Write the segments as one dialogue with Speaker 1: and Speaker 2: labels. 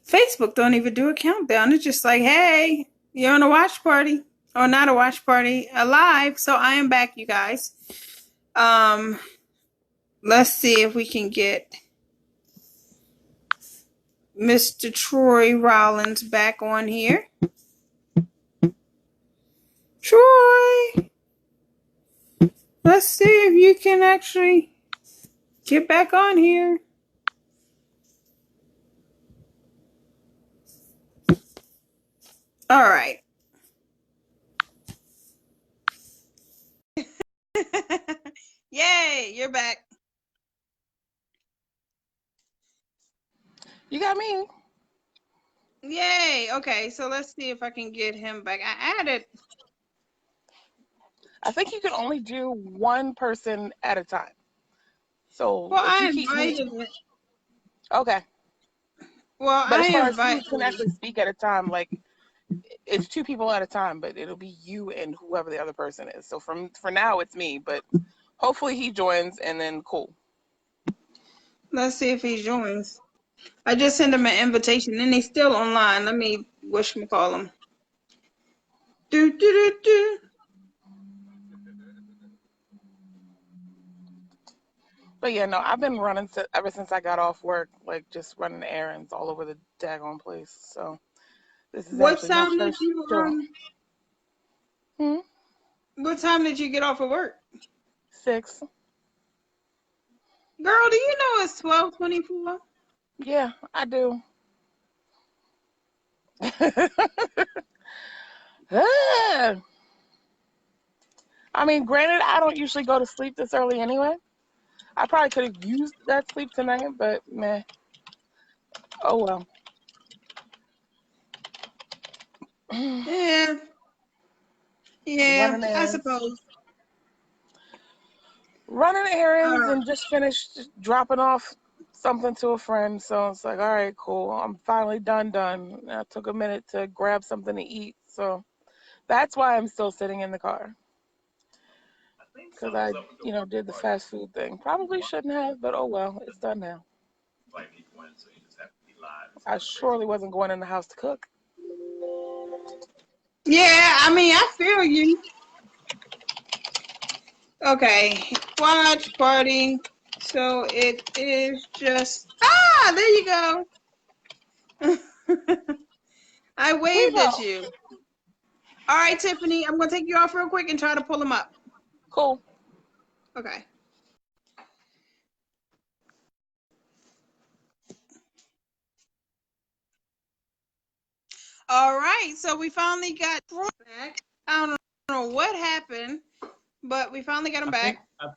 Speaker 1: Facebook don't even do a countdown. It's just like, hey, you're on a watch party. Or not a watch party, a live. So I am back, you guys. Let's see if we can get Mr. Troy Rawlings back on here. Troy, let's see if you can actually get back on here. All right. Yay, you're back.
Speaker 2: You got me.
Speaker 1: Yay. Okay, so let's see if I can get him back. I added.
Speaker 2: I think you can only do one person at a time. So
Speaker 1: Well,
Speaker 2: if
Speaker 1: I
Speaker 2: you keep me,
Speaker 1: invited him.
Speaker 2: okay.
Speaker 1: Well,
Speaker 2: But
Speaker 1: I
Speaker 2: as far as who
Speaker 1: invited
Speaker 2: can actually speak at a time, like it's two people at a time, but it'll be you and whoever the other person is. So for now, it's me, but hopefully he joins and then cool.
Speaker 1: Let's see if he joins. I just sent him an invitation, and he's still online. Let me whatchamacall him. Do do do do.
Speaker 2: But yeah, no, I've been running ever since I got off work, like just running errands all over the daggone place. So this is
Speaker 1: What
Speaker 2: actually my
Speaker 1: time did
Speaker 2: first
Speaker 1: you
Speaker 2: show.
Speaker 1: What time did you get off of work?
Speaker 2: 6.
Speaker 1: Girl, do you know it's 12:24?
Speaker 2: Yeah, I do. I mean, granted, I don't usually go to sleep this early anyway. I probably could have used that sleep tonight, but meh. Oh well.
Speaker 1: Yeah, yeah,
Speaker 2: Running
Speaker 1: I
Speaker 2: errands.
Speaker 1: suppose.
Speaker 2: Running
Speaker 1: All
Speaker 2: errands
Speaker 1: right.
Speaker 2: and just finished dropping off something to a friend. So it's like, all right, cool. I'm finally done. I took a minute to grab something to eat. So that's why I'm still sitting in the car. Because I, did the fast food thing. Probably shouldn't have, but oh well, it's done now. I surely wasn't going in the house to cook.
Speaker 1: Yeah, I mean, I feel you. Okay, watch party. So it is just there you go. I waved at
Speaker 2: Primo.
Speaker 1: you. All right, Tiffany, I'm gonna take you off real quick and try to pull him up.
Speaker 2: Cool.
Speaker 1: Okay. All right, so we finally got Troy back. I don't know what happened, but we finally got him back.
Speaker 3: I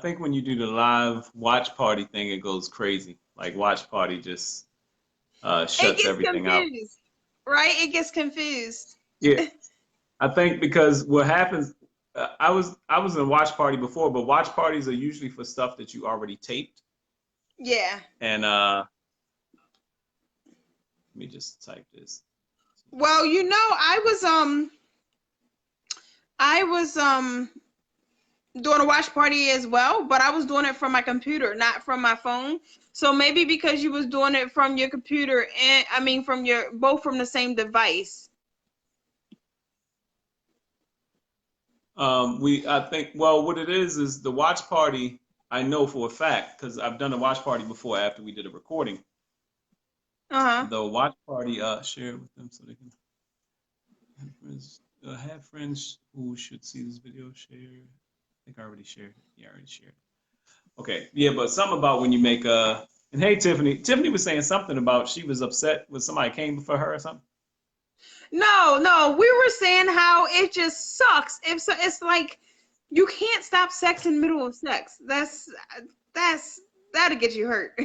Speaker 3: think when you do the live watch party thing, it goes crazy. Like watch party just
Speaker 1: It
Speaker 3: shuts
Speaker 1: gets
Speaker 3: everything out.
Speaker 1: confused, right? It gets confused.
Speaker 3: Yeah, I think because what happens, I was in a watch party before, but watch parties are usually for stuff that you already taped.
Speaker 1: Yeah.
Speaker 3: And let me just type this.
Speaker 1: Well, I was doing a watch party as well, but I was doing it from my computer, not from my phone. So maybe because you was doing it from your computer and I mean from your both from the same device.
Speaker 3: I think, well, what it is the watch party. I know for a fact because I've done a watch party before after we did a recording.
Speaker 1: Uh-huh.
Speaker 3: The watch party, share it with them so they can have friends who should see this video. Share. I think I already shared it. Yeah, I already shared it. Okay, yeah, but something about when you make and hey, Tiffany. Tiffany was saying something about she was upset when somebody came for her or something.
Speaker 1: No, we were saying how it just sucks. If so, it's like you can't stop sex in the middle of sex. That's that'll get you hurt.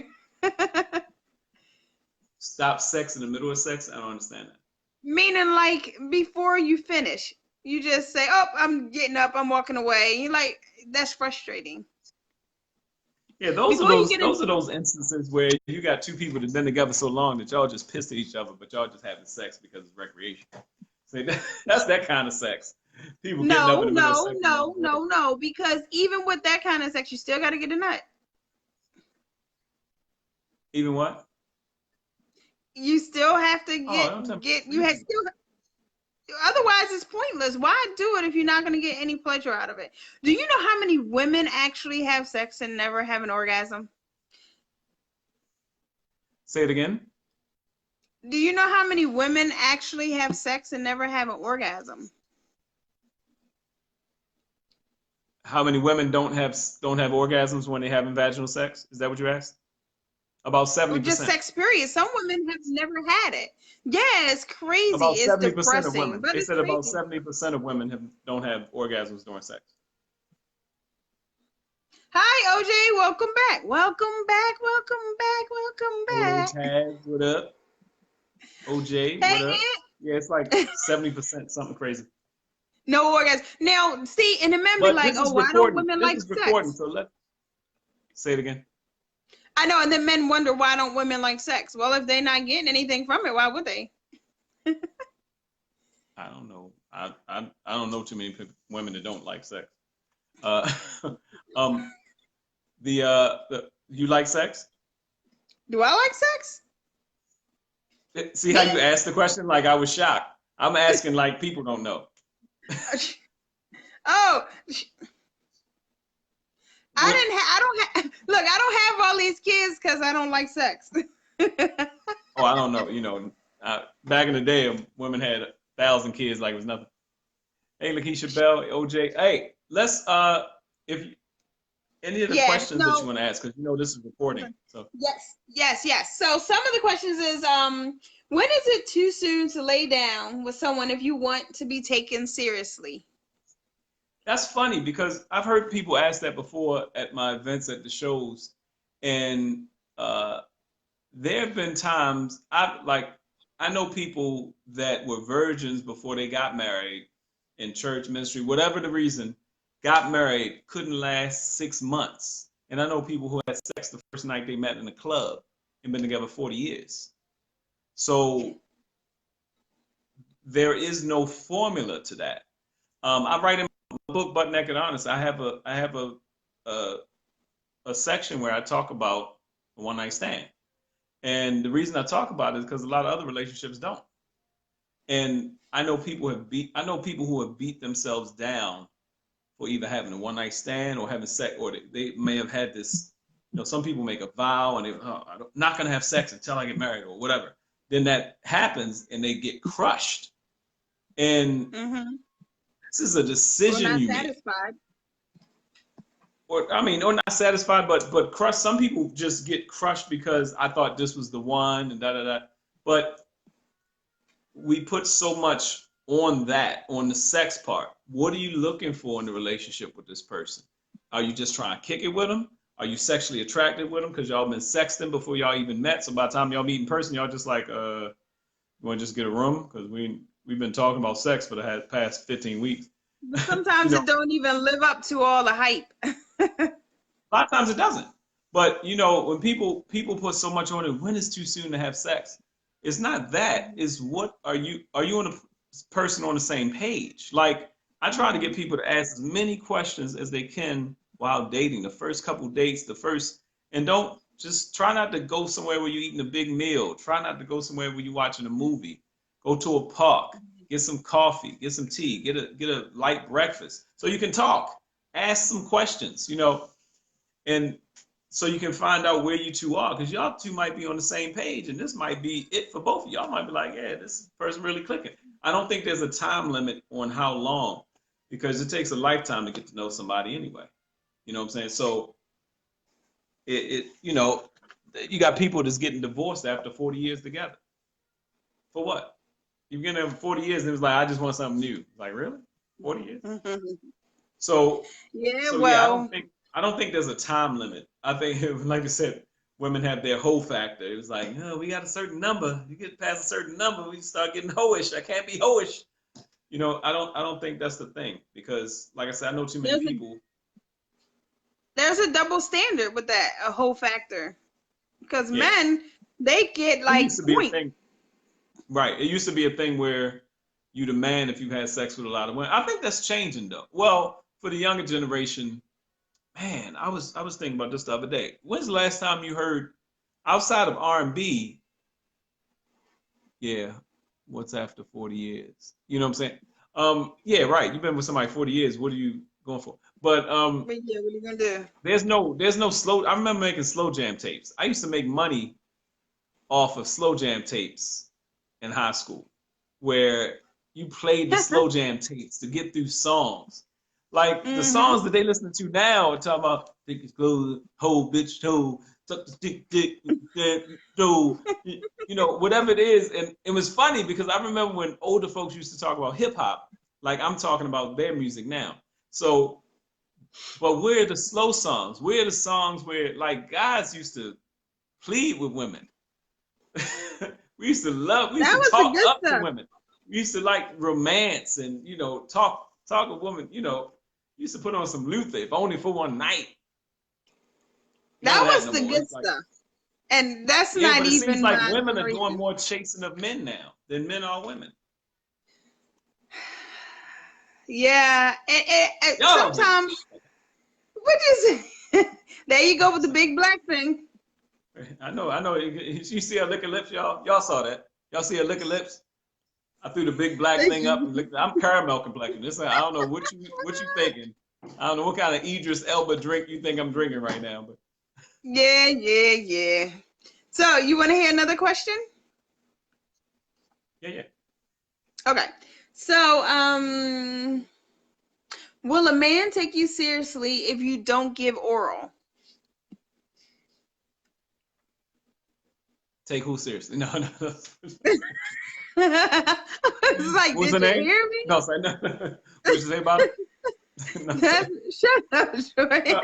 Speaker 3: Stop sex in the middle of sex. I don't understand that.
Speaker 1: Meaning like before you finish, you just say, "Oh, I'm getting up, I'm walking away." You like that's frustrating.
Speaker 3: Yeah, those are
Speaker 1: Before you
Speaker 3: those
Speaker 1: get in,
Speaker 3: those are those instances where you got two people that've been together so long that y'all just pissed at each other, but y'all just having sex because it's recreation. So that's that kind of sex. People getting up
Speaker 1: no,
Speaker 3: in the middle of
Speaker 1: no,
Speaker 3: sex and
Speaker 1: no,
Speaker 3: walking away.
Speaker 1: no, no, because even with that kind of sex, you still got to get a nut.
Speaker 3: Even what?
Speaker 1: You still have to
Speaker 3: Oh, don't tell me
Speaker 1: get
Speaker 3: it's
Speaker 1: you have
Speaker 3: crazy.
Speaker 1: still. Otherwise, it's pointless. Why do it if you're not going to get any pleasure out of it? Do you know how many women actually have sex and never have an orgasm?
Speaker 3: Say it again.
Speaker 1: Do you know how many women actually have sex and never have an orgasm?
Speaker 3: How many women don't have orgasms when they having vaginal sex? Is that what you asked? About
Speaker 1: Or just
Speaker 3: 70%.
Speaker 1: sex period? Some women have never had it. Yeah, it's crazy.
Speaker 3: About
Speaker 1: It's
Speaker 3: 70% of
Speaker 1: depressing,
Speaker 3: women.
Speaker 1: but
Speaker 3: They
Speaker 1: it's
Speaker 3: said about
Speaker 1: crazy.
Speaker 3: 70% of women don't have orgasms during sex.
Speaker 1: Hi, OJ. Welcome back. Welcome back. Welcome back. Welcome
Speaker 3: Hey,
Speaker 1: back.
Speaker 3: Taz, what up? OJ,
Speaker 1: Hey,
Speaker 3: what up?
Speaker 1: Aunt.
Speaker 3: Yeah, it's like 70%, something crazy.
Speaker 1: No orgasm. Now, see, and the men be
Speaker 3: But
Speaker 1: like,
Speaker 3: this
Speaker 1: oh,
Speaker 3: is
Speaker 1: why don't
Speaker 3: recording.
Speaker 1: women
Speaker 3: This
Speaker 1: like
Speaker 3: is recording,
Speaker 1: sex?
Speaker 3: so let's say it again.
Speaker 1: I know, and then men wonder why don't women like sex? Well, if they're not getting anything from it, why would they?
Speaker 3: I don't know. I don't know too many women that don't like sex. Uh, um, you like sex?
Speaker 1: Do I like sex?
Speaker 3: See how you asked the question? Like I was shocked. I'm asking like people don't know.
Speaker 1: Oh,
Speaker 3: What?
Speaker 1: I don't have, look, I don't have all these kids because I don't like sex.
Speaker 3: Oh, I don't know. Back in the day, women had 1,000 kids like it was nothing. Hey, Lakeisha Bell, OJ. Hey, let's if you, any of the
Speaker 1: Yes,
Speaker 3: questions that you
Speaker 1: no,
Speaker 3: want to ask, because this is recording. So
Speaker 1: yes. So some of the questions is, when is it too soon to lay down with someone if you want to be taken seriously?
Speaker 3: that's funny because I've heard people ask that before at my events at the shows, and uh, there have been times I know people that were virgins before they got married in church ministry, whatever the reason, got married, couldn't last 6 months. And I know people who had sex the first night they met in a club and been together 40 years. So there is no formula to that. I write in my book, Butt Naked Honest. I have a section where I talk about a one night stand. And the reason I talk about it is because a lot of other relationships don't. And I know people who have beat themselves down for either having a one night stand or having sex, or they may have had this. Some people make a vow and I'm not gonna have sex until I get married or whatever. Then that happens and they get crushed. And
Speaker 1: Mm-hmm.
Speaker 3: this is a
Speaker 1: Or
Speaker 3: decision
Speaker 1: not
Speaker 3: you make,
Speaker 1: satisfied.
Speaker 3: or not satisfied, but crushed. Some people just get crushed because I thought this was the one and da da da. But we put so much on the sex part. What are you looking for in the relationship with this person? Are you just trying to kick it with them? Are you sexually attracted with them because y'all been sexting before y'all even met? So by the time y'all meet in person, y'all just like, you want to just get a room because we've been talking about sex for the past 15 weeks.
Speaker 1: But
Speaker 3: you
Speaker 1: sometimes
Speaker 3: know,
Speaker 1: it don't even live up to all the hype.
Speaker 3: a lot of times it doesn't. But when people put so much on it, when is too soon to have sex? It's not that. It's what are you on a person on the same page? Like I try to get people to ask as many questions as they can while dating. The first couple dates, and don't just try not to go somewhere where you're eating a big meal. Try not to go somewhere where you're watching a movie. Go to a park, get some coffee, get some tea, get a light breakfast so you can talk. Ask some questions, and so you can find out where you two are, because y'all two might be on the same page, and this might be it for both of y'all. Might be like, yeah, this person really clicking. I don't think there's a time limit on how long, because it takes a lifetime to get to know somebody anyway. You know what I'm saying? So you got people that's getting divorced after 40 years together. For what? You've been there for 40 years, and it was like, I just want something new. Like, really? 40 years? So
Speaker 1: Yeah,
Speaker 3: yeah,
Speaker 1: well,
Speaker 3: I don't think there's a time limit. I think, like I said, women have their hoe factor. It was like, no, we got a certain number. You get past a certain number, we start getting hoish. I can't be hoish. I don't think that's the thing, because, like I said, I know too many
Speaker 1: there's a
Speaker 3: people.
Speaker 1: there's a double standard with that, a whole factor. Because
Speaker 3: Yeah,
Speaker 1: men, they get
Speaker 3: it used
Speaker 1: like
Speaker 3: to be a
Speaker 1: point.
Speaker 3: thing, right? It used to be a thing where you demand if you've had sex with a lot of women. I think that's changing though. Well, for the younger generation, man, I was thinking about this the other day. When's the last time you heard outside of R&B? Yeah. What's after 40 years? You know what I'm saying? Yeah, right. You've been with somebody 40 years. What are you going for? But
Speaker 1: But yeah, what are you gonna do?
Speaker 3: there's no slow. I remember making slow jam tapes. I used to make money off of slow jam tapes in high school, where you played the slow jam tapes to get through songs. Like the
Speaker 1: Mm-hmm.
Speaker 3: songs that they listen to now are talking about dick is good, hoe bitch toe, suck the dick, toe, whatever it is. And it was funny because I remember when older folks used to talk about hip hop, like I'm talking about their music now. So, but where are the slow songs? Where are the songs where like guys used to plead with women? We used
Speaker 1: That
Speaker 3: to
Speaker 1: was the
Speaker 3: talk
Speaker 1: good
Speaker 3: up to
Speaker 1: stuff.
Speaker 3: women. We used to like romance and talk with women. We used to put on some Luther, if only for one night. None
Speaker 1: That
Speaker 3: of that
Speaker 1: was
Speaker 3: no
Speaker 1: the
Speaker 3: more.
Speaker 1: good
Speaker 3: It's like,
Speaker 1: stuff. And that's
Speaker 3: yeah,
Speaker 1: not
Speaker 3: but it seems
Speaker 1: even
Speaker 3: like
Speaker 1: my
Speaker 3: women are doing
Speaker 1: generation.
Speaker 3: more chasing of men now than men are women.
Speaker 1: Yeah.
Speaker 3: Y'all don't get
Speaker 1: Sometimes, what is it? There you go with the big black thing.
Speaker 3: it. I know. You see her licking lips, y'all. Y'all saw that. Y'all see her licking lips. I threw the big black
Speaker 1: Thank
Speaker 3: thing up
Speaker 1: you.
Speaker 3: and licked. I'm caramel complexion. I don't know what you thinking. I don't know what kind of Idris Elba drink you think I'm drinking right now, but
Speaker 1: Yeah, yeah, yeah. So you want to hear another question?
Speaker 3: yeah, yeah.
Speaker 1: Okay. So, will a man take you seriously if you don't give oral?
Speaker 3: Take who seriously? No, no. No.
Speaker 1: It's like,
Speaker 3: What's
Speaker 1: did
Speaker 3: her
Speaker 1: you
Speaker 3: name?
Speaker 1: hear me?
Speaker 3: No, say no. What you say about it? No,
Speaker 1: That's, shut up, Joy.
Speaker 3: no.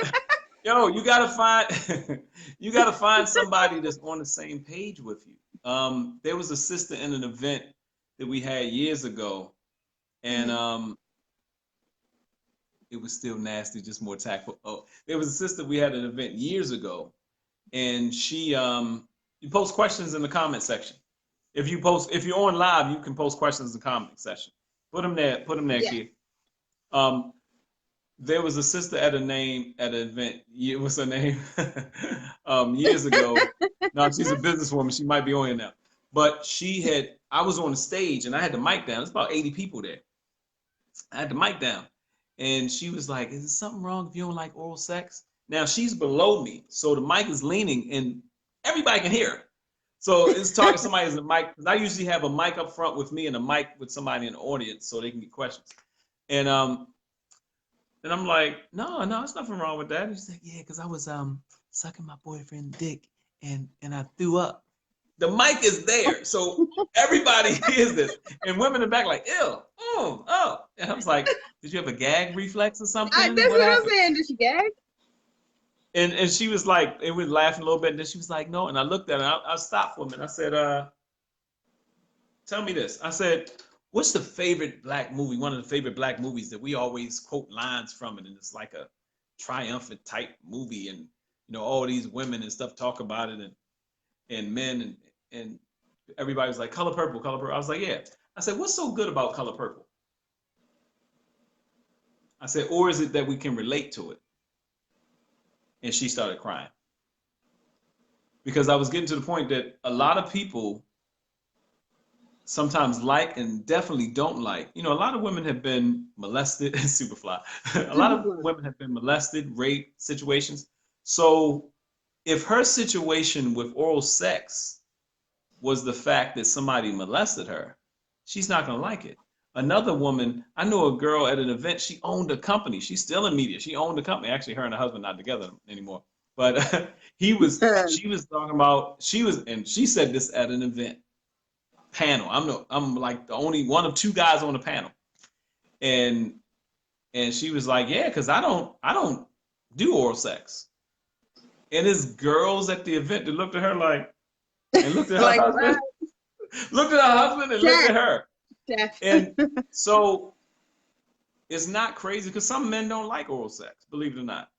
Speaker 3: Yo, you gotta find you gotta find somebody that's on the same page with you. There was a sister in an event that we had years ago, and it was still nasty, just more tactful. Oh, there was a sister we had an event years ago, and she you post questions in the comment section. If you're on live, you can post questions in the comment section. Put them there,
Speaker 1: Yeah.
Speaker 3: kid. Um, there was a sister at an event. What's her name? Years ago. No, she's a businesswoman. She might be on here now. But I was on the stage and I had the mic down. There's about 80 people there. I had the mic down. And she was like, is there something wrong if you don't like oral sex? Now she's below me. So the mic is leaning and everybody can hear her. So it's talking to somebody in the mic. Because I usually have a mic up front with me and a mic with somebody in the audience so they can get questions. And I'm like, no, there's nothing wrong with that. And she's like, yeah, because I was sucking my boyfriend's dick and I threw up. The mic is there, so everybody hears this. And women in the back like, ew, oh. And I was like, did you have a gag reflex or something?
Speaker 1: That's
Speaker 3: What
Speaker 1: what I'm
Speaker 3: happened?
Speaker 1: saying. Did she gag?
Speaker 3: And she was like, and we were laughing a little bit, and then she was like, no. And I looked at her, I stopped for a minute. I said, tell me this. I said, what's the favorite black movie? One of the favorite black movies that we always quote lines from it, and it's like a triumphant type movie, and all these women and stuff talk about it, and men and everybody was like, Color Purple, Color Purple. I was like, yeah. I said, what's so good about Color Purple? I said, or is it that we can relate to it? And she started crying because I was getting to the point that a lot of people sometimes like and definitely don't like. A lot of women have been molested, Superfly. A lot of
Speaker 1: Superfly.
Speaker 3: women have been molested, rape situations. So if her situation with oral sex was the fact that somebody molested her, she's not going to like it. Another woman, I know a girl at an event, she owned a company. She's still in media. She owned a company. Actually, her and her husband not together anymore. But she was talking about, and she said this at an event panel. I'm like the only one of two guys on the panel. And she was like, yeah, because I don't do oral sex. And there's girls at the event that looked at her like, and looked at her
Speaker 1: Like,
Speaker 3: husband, looked at her husband and looked at her. And so it's not crazy because some men don't like oral sex, believe it or not.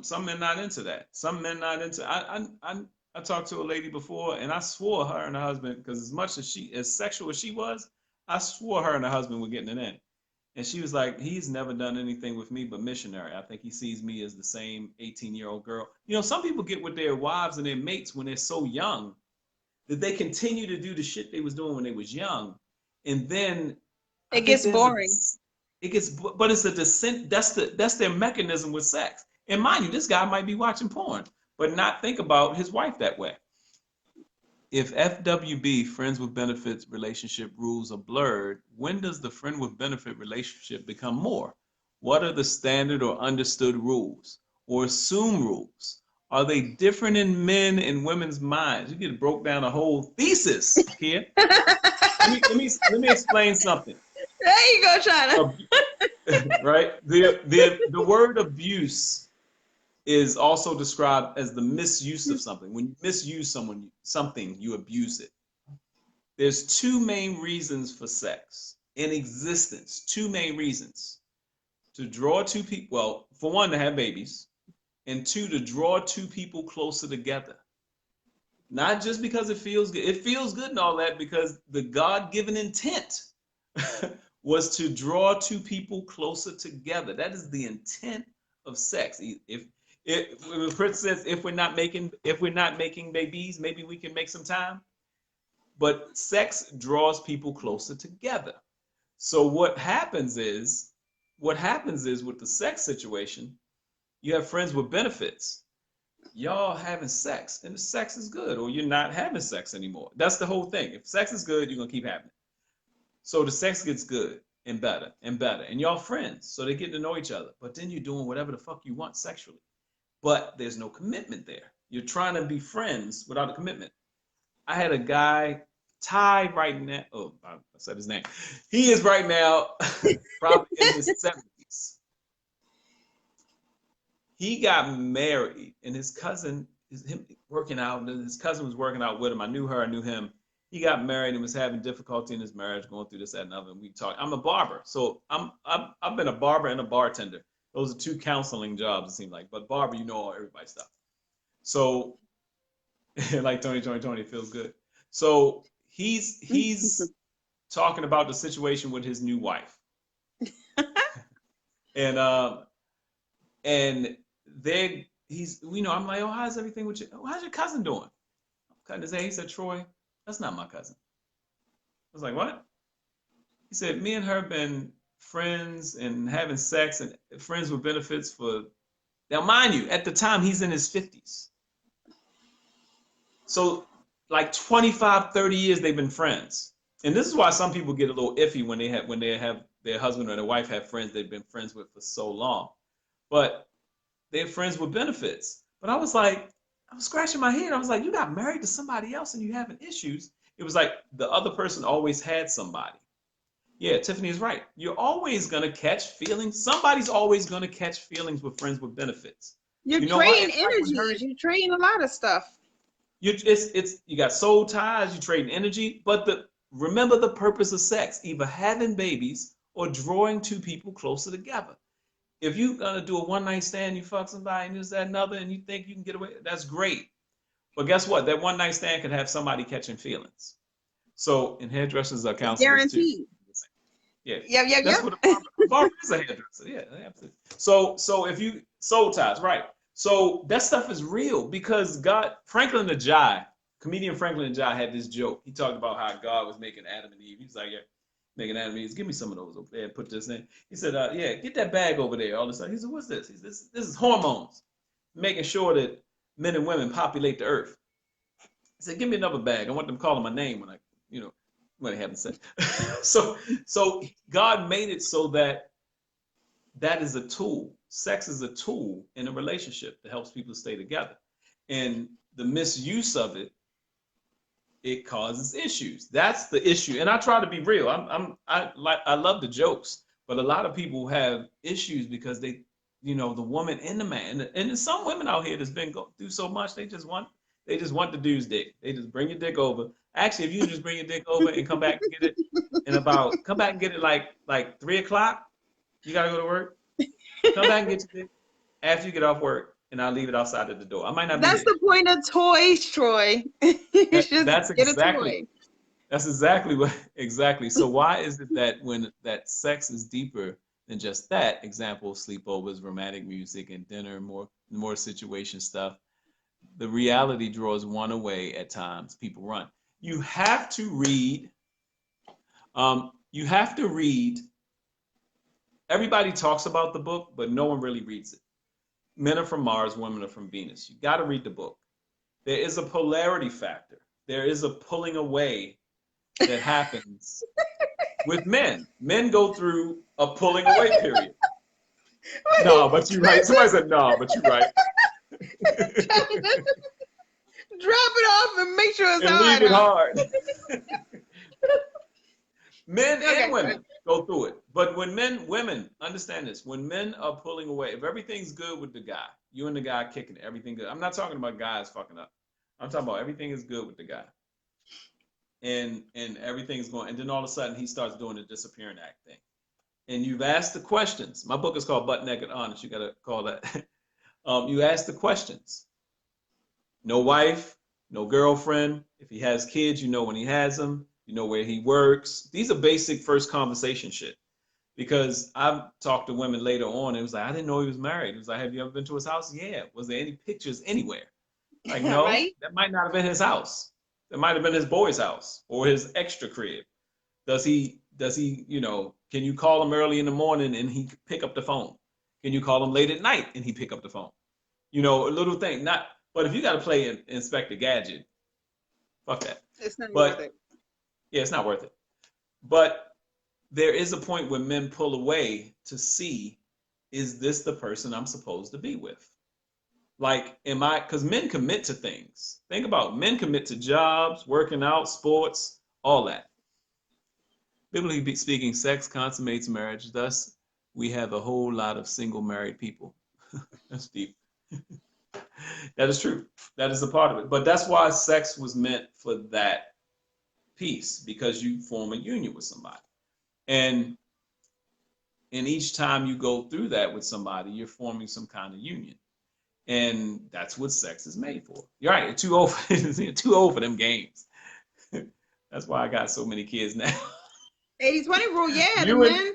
Speaker 3: Some men not into that. Some men not into. I talked to a lady before, and I swore her and her husband, because as much as sexual as she was, I swore her and her husband were getting it in. And she was like, he's never done anything with me but missionary. I think he sees me as the same 18-year-old girl. Some people get with their wives and their mates when they're so young that they continue to do the shit they was doing when they was young, and then I
Speaker 1: It
Speaker 3: think
Speaker 1: gets
Speaker 3: there's a
Speaker 1: boring.
Speaker 3: it gets, but it's a descent. That's their mechanism with sex. And mind you, this guy might be watching porn, but not think about his wife that way. If FWB, friends with benefits relationship rules are blurred, when does the friend with benefit relationship become more? What are the standard or understood rules or assumed rules? Are they different in men and women's minds? You get broke down a whole thesis here. Let me explain something.
Speaker 1: There you go, China.
Speaker 3: Right? The word abuse is also described as the misuse of something. When you misuse something, you abuse it. There's two main reasons for sex in existence. Two main reasons: to draw two people. Well, for one, to have babies, and two, to draw two people closer together. Not just because it feels good. It feels good and all that because the God-given intent was to draw two people closer together. That is the intent of sex. If Prince says if we're not making babies, maybe we can make some time. But sex draws people closer together. So what happens is with the sex situation, you have friends with benefits. Y'all having sex and the sex is good, or you're not having sex anymore. That's the whole thing. If sex is good, you're gonna keep having it. So the sex gets good and better and better, and y'all friends, so they get to know each other. But then you're doing whatever the fuck you want sexually, but there's no commitment there. You're trying to be friends without a commitment. I had a guy, Ty, right now. Oh, I said his name. He is right now probably in his 70s. He got married, and his cousin is him working out. And his cousin was working out with him. I knew her. I knew him. He got married and was having difficulty in his marriage, going through this, that, and other. And we talked. I'm a barber, so I've been a barber and a bartender. Those are two counseling jobs, it seems like. But barber, you know everybody's stuff. So, like Tony, it feels good. So he's talking about the situation with his new wife, and I'm like, oh, how's everything with you? Oh, how's your cousin doing? I'm cutting his hair. He said, Troy, that's not my cousin. I was like, what? He said, me and her been friends and having sex and friends with benefits for, now mind you, at the time he's in his 50s. So like 25, 30 years they've been friends. And this is why some people get a little iffy when they have their husband or their wife have friends they've been friends with for so long. But they're friends with benefits. But I was scratching my head. I was like, you got married to somebody else and you having issues. It was like the other person always had somebody. Yeah, Tiffany is right. You're always going to catch feelings. Somebody's always going to catch feelings with friends with benefits.
Speaker 1: You're trading energies. You're trading a lot of stuff.
Speaker 3: You got soul ties. You trading energy. But remember the purpose of sex: either having babies or drawing two people closer together. If you're gonna do a one-night stand, you fuck somebody and this, that, another, and you think you can get away, that's great. But guess what? That one-night stand could have somebody catching feelings. So, and hairdressers are counselors too. Yeah. That's what a barber is, a hairdresser. Yeah, absolutely. So if you soul ties, right? So that stuff is real because Franklin Ajay, comedian Franklin Ajay had this joke. He talked about how God was making Adam and Eve. He's like, yeah, making Adam and Eve. Give me some of those over there and put this in. He said, yeah, get that bag over there. All this stuff. He said, what's this? He said, this is hormones, making sure that men and women populate the earth. He said, give me another bag. I want them calling my name when they haven't sex. So God made it so that is a tool. Sex is a tool in a relationship that helps people stay together. And the misuse of it causes issues. That's the issue. And I try to be real. I love the jokes, but a lot of people have issues because they, the woman and the man, and there's some women out here that's been going through so much, they just want the dude's dick. They just bring your dick over. Actually, if you just bring your dick over and come back and get it like 3 o'clock, you gotta go to work. Come back and get your dick after you get off work, and I'll leave it outside of the door. I might not be
Speaker 1: That's
Speaker 3: there.
Speaker 1: the point of toys, Troy.
Speaker 3: That's exactly. So why is it that when that sex is deeper than just that, example, sleepovers, romantic music, and dinner, more situation stuff, the reality draws one away at times, people run. you have to read. You have to read. Everybody talks about the book, but no one really reads it. Men are from Mars, women are from Venus. You got to read the book. There is a polarity factor. There is a pulling away that happens with men. Men go through a pulling away period. No, but you're right. Somebody said no, but you're right.
Speaker 1: Drop it off and make sure it's
Speaker 3: and
Speaker 1: hard.
Speaker 3: leave it hard. Men and women go through it. But when women, understand this, when men are pulling away, if everything's good with the guy, you and the guy kicking it, everything good. I'm not talking about guys fucking up. I'm talking about everything is good with the guy. And everything's going, and then all of a sudden he starts doing the disappearing act thing. And you've asked the questions. My book is called Butt Naked Honest. You got to call that. You ask the questions. No wife, no girlfriend. If he has kids, you know when he has them. You know where he works. These are basic first conversation shit. Because I've talked to women later on, and it was like, I didn't know he was married. It was like, have you ever been to his house? Yeah. Was there any pictures anywhere? Like, no, right? That might not have been his house. That might have been his boy's house or his extra crib. Does he, you know, can you call him early in the morning and he pick up the phone? Can you call him late at night and he pick up the phone? You know, a little thing. But if you got to play Inspector Gadget, fuck that.
Speaker 1: It's not worth it.
Speaker 3: Yeah, it's not worth it. But there is a point where men pull away to see, is this the person I'm supposed to be with? Like, because men commit to things. Think about it. Men commit to jobs, working out, sports, all that. Biblically speaking, sex consummates marriage. Thus, we have a whole lot of single married people. That's deep. That is true. That is a part of it. But that's why sex was meant for that piece, because you form a union with somebody. And each time you go through that with somebody, you're forming some kind of union. And that's what sex is made for. You're right. You're too old for them games. That's why I got so many kids now.
Speaker 1: 80-20 rule, yeah. The men,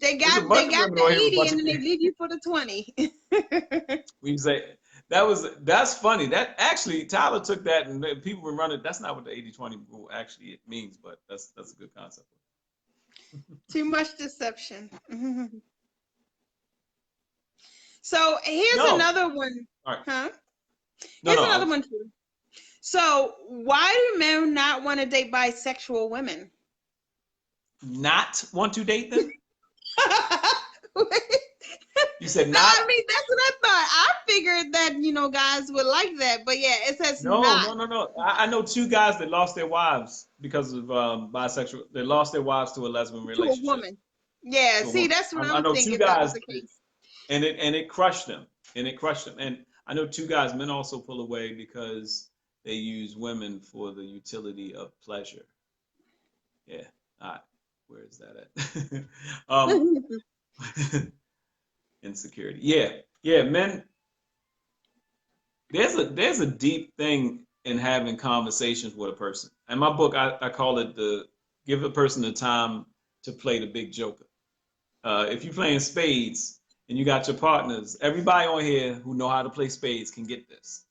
Speaker 1: they got the 80 and then they leave you for the 20.
Speaker 3: We say that's funny. That actually Tyler took that and people were running. That's not what the 80-20 rule actually means, but that's a good concept.
Speaker 1: Too much deception. So here's another one.
Speaker 3: All right.
Speaker 1: Huh? Here's another one too. So why do men not want to date bisexual women?
Speaker 3: Not want to date them? You said not?
Speaker 1: I mean, that's what I thought. I figured that, you know, guys would like that. But yeah, it says not.
Speaker 3: No. I know two guys that lost their wives because of bisexual. They lost their wives to a lesbian relationship.
Speaker 1: To a woman. Yeah, see, that's what I'm thinking.
Speaker 3: I know two guys, and it crushed them. And I know two guys, men also pull away because they use women for the utility of pleasure. Yeah. All right. Where is that at? Insecurity. Yeah, men. There's a deep thing in having conversations with a person. In my book, I call it give a person the time to play the big joker. If you're playing spades and you got your partners, everybody on here who know how to play spades can get this.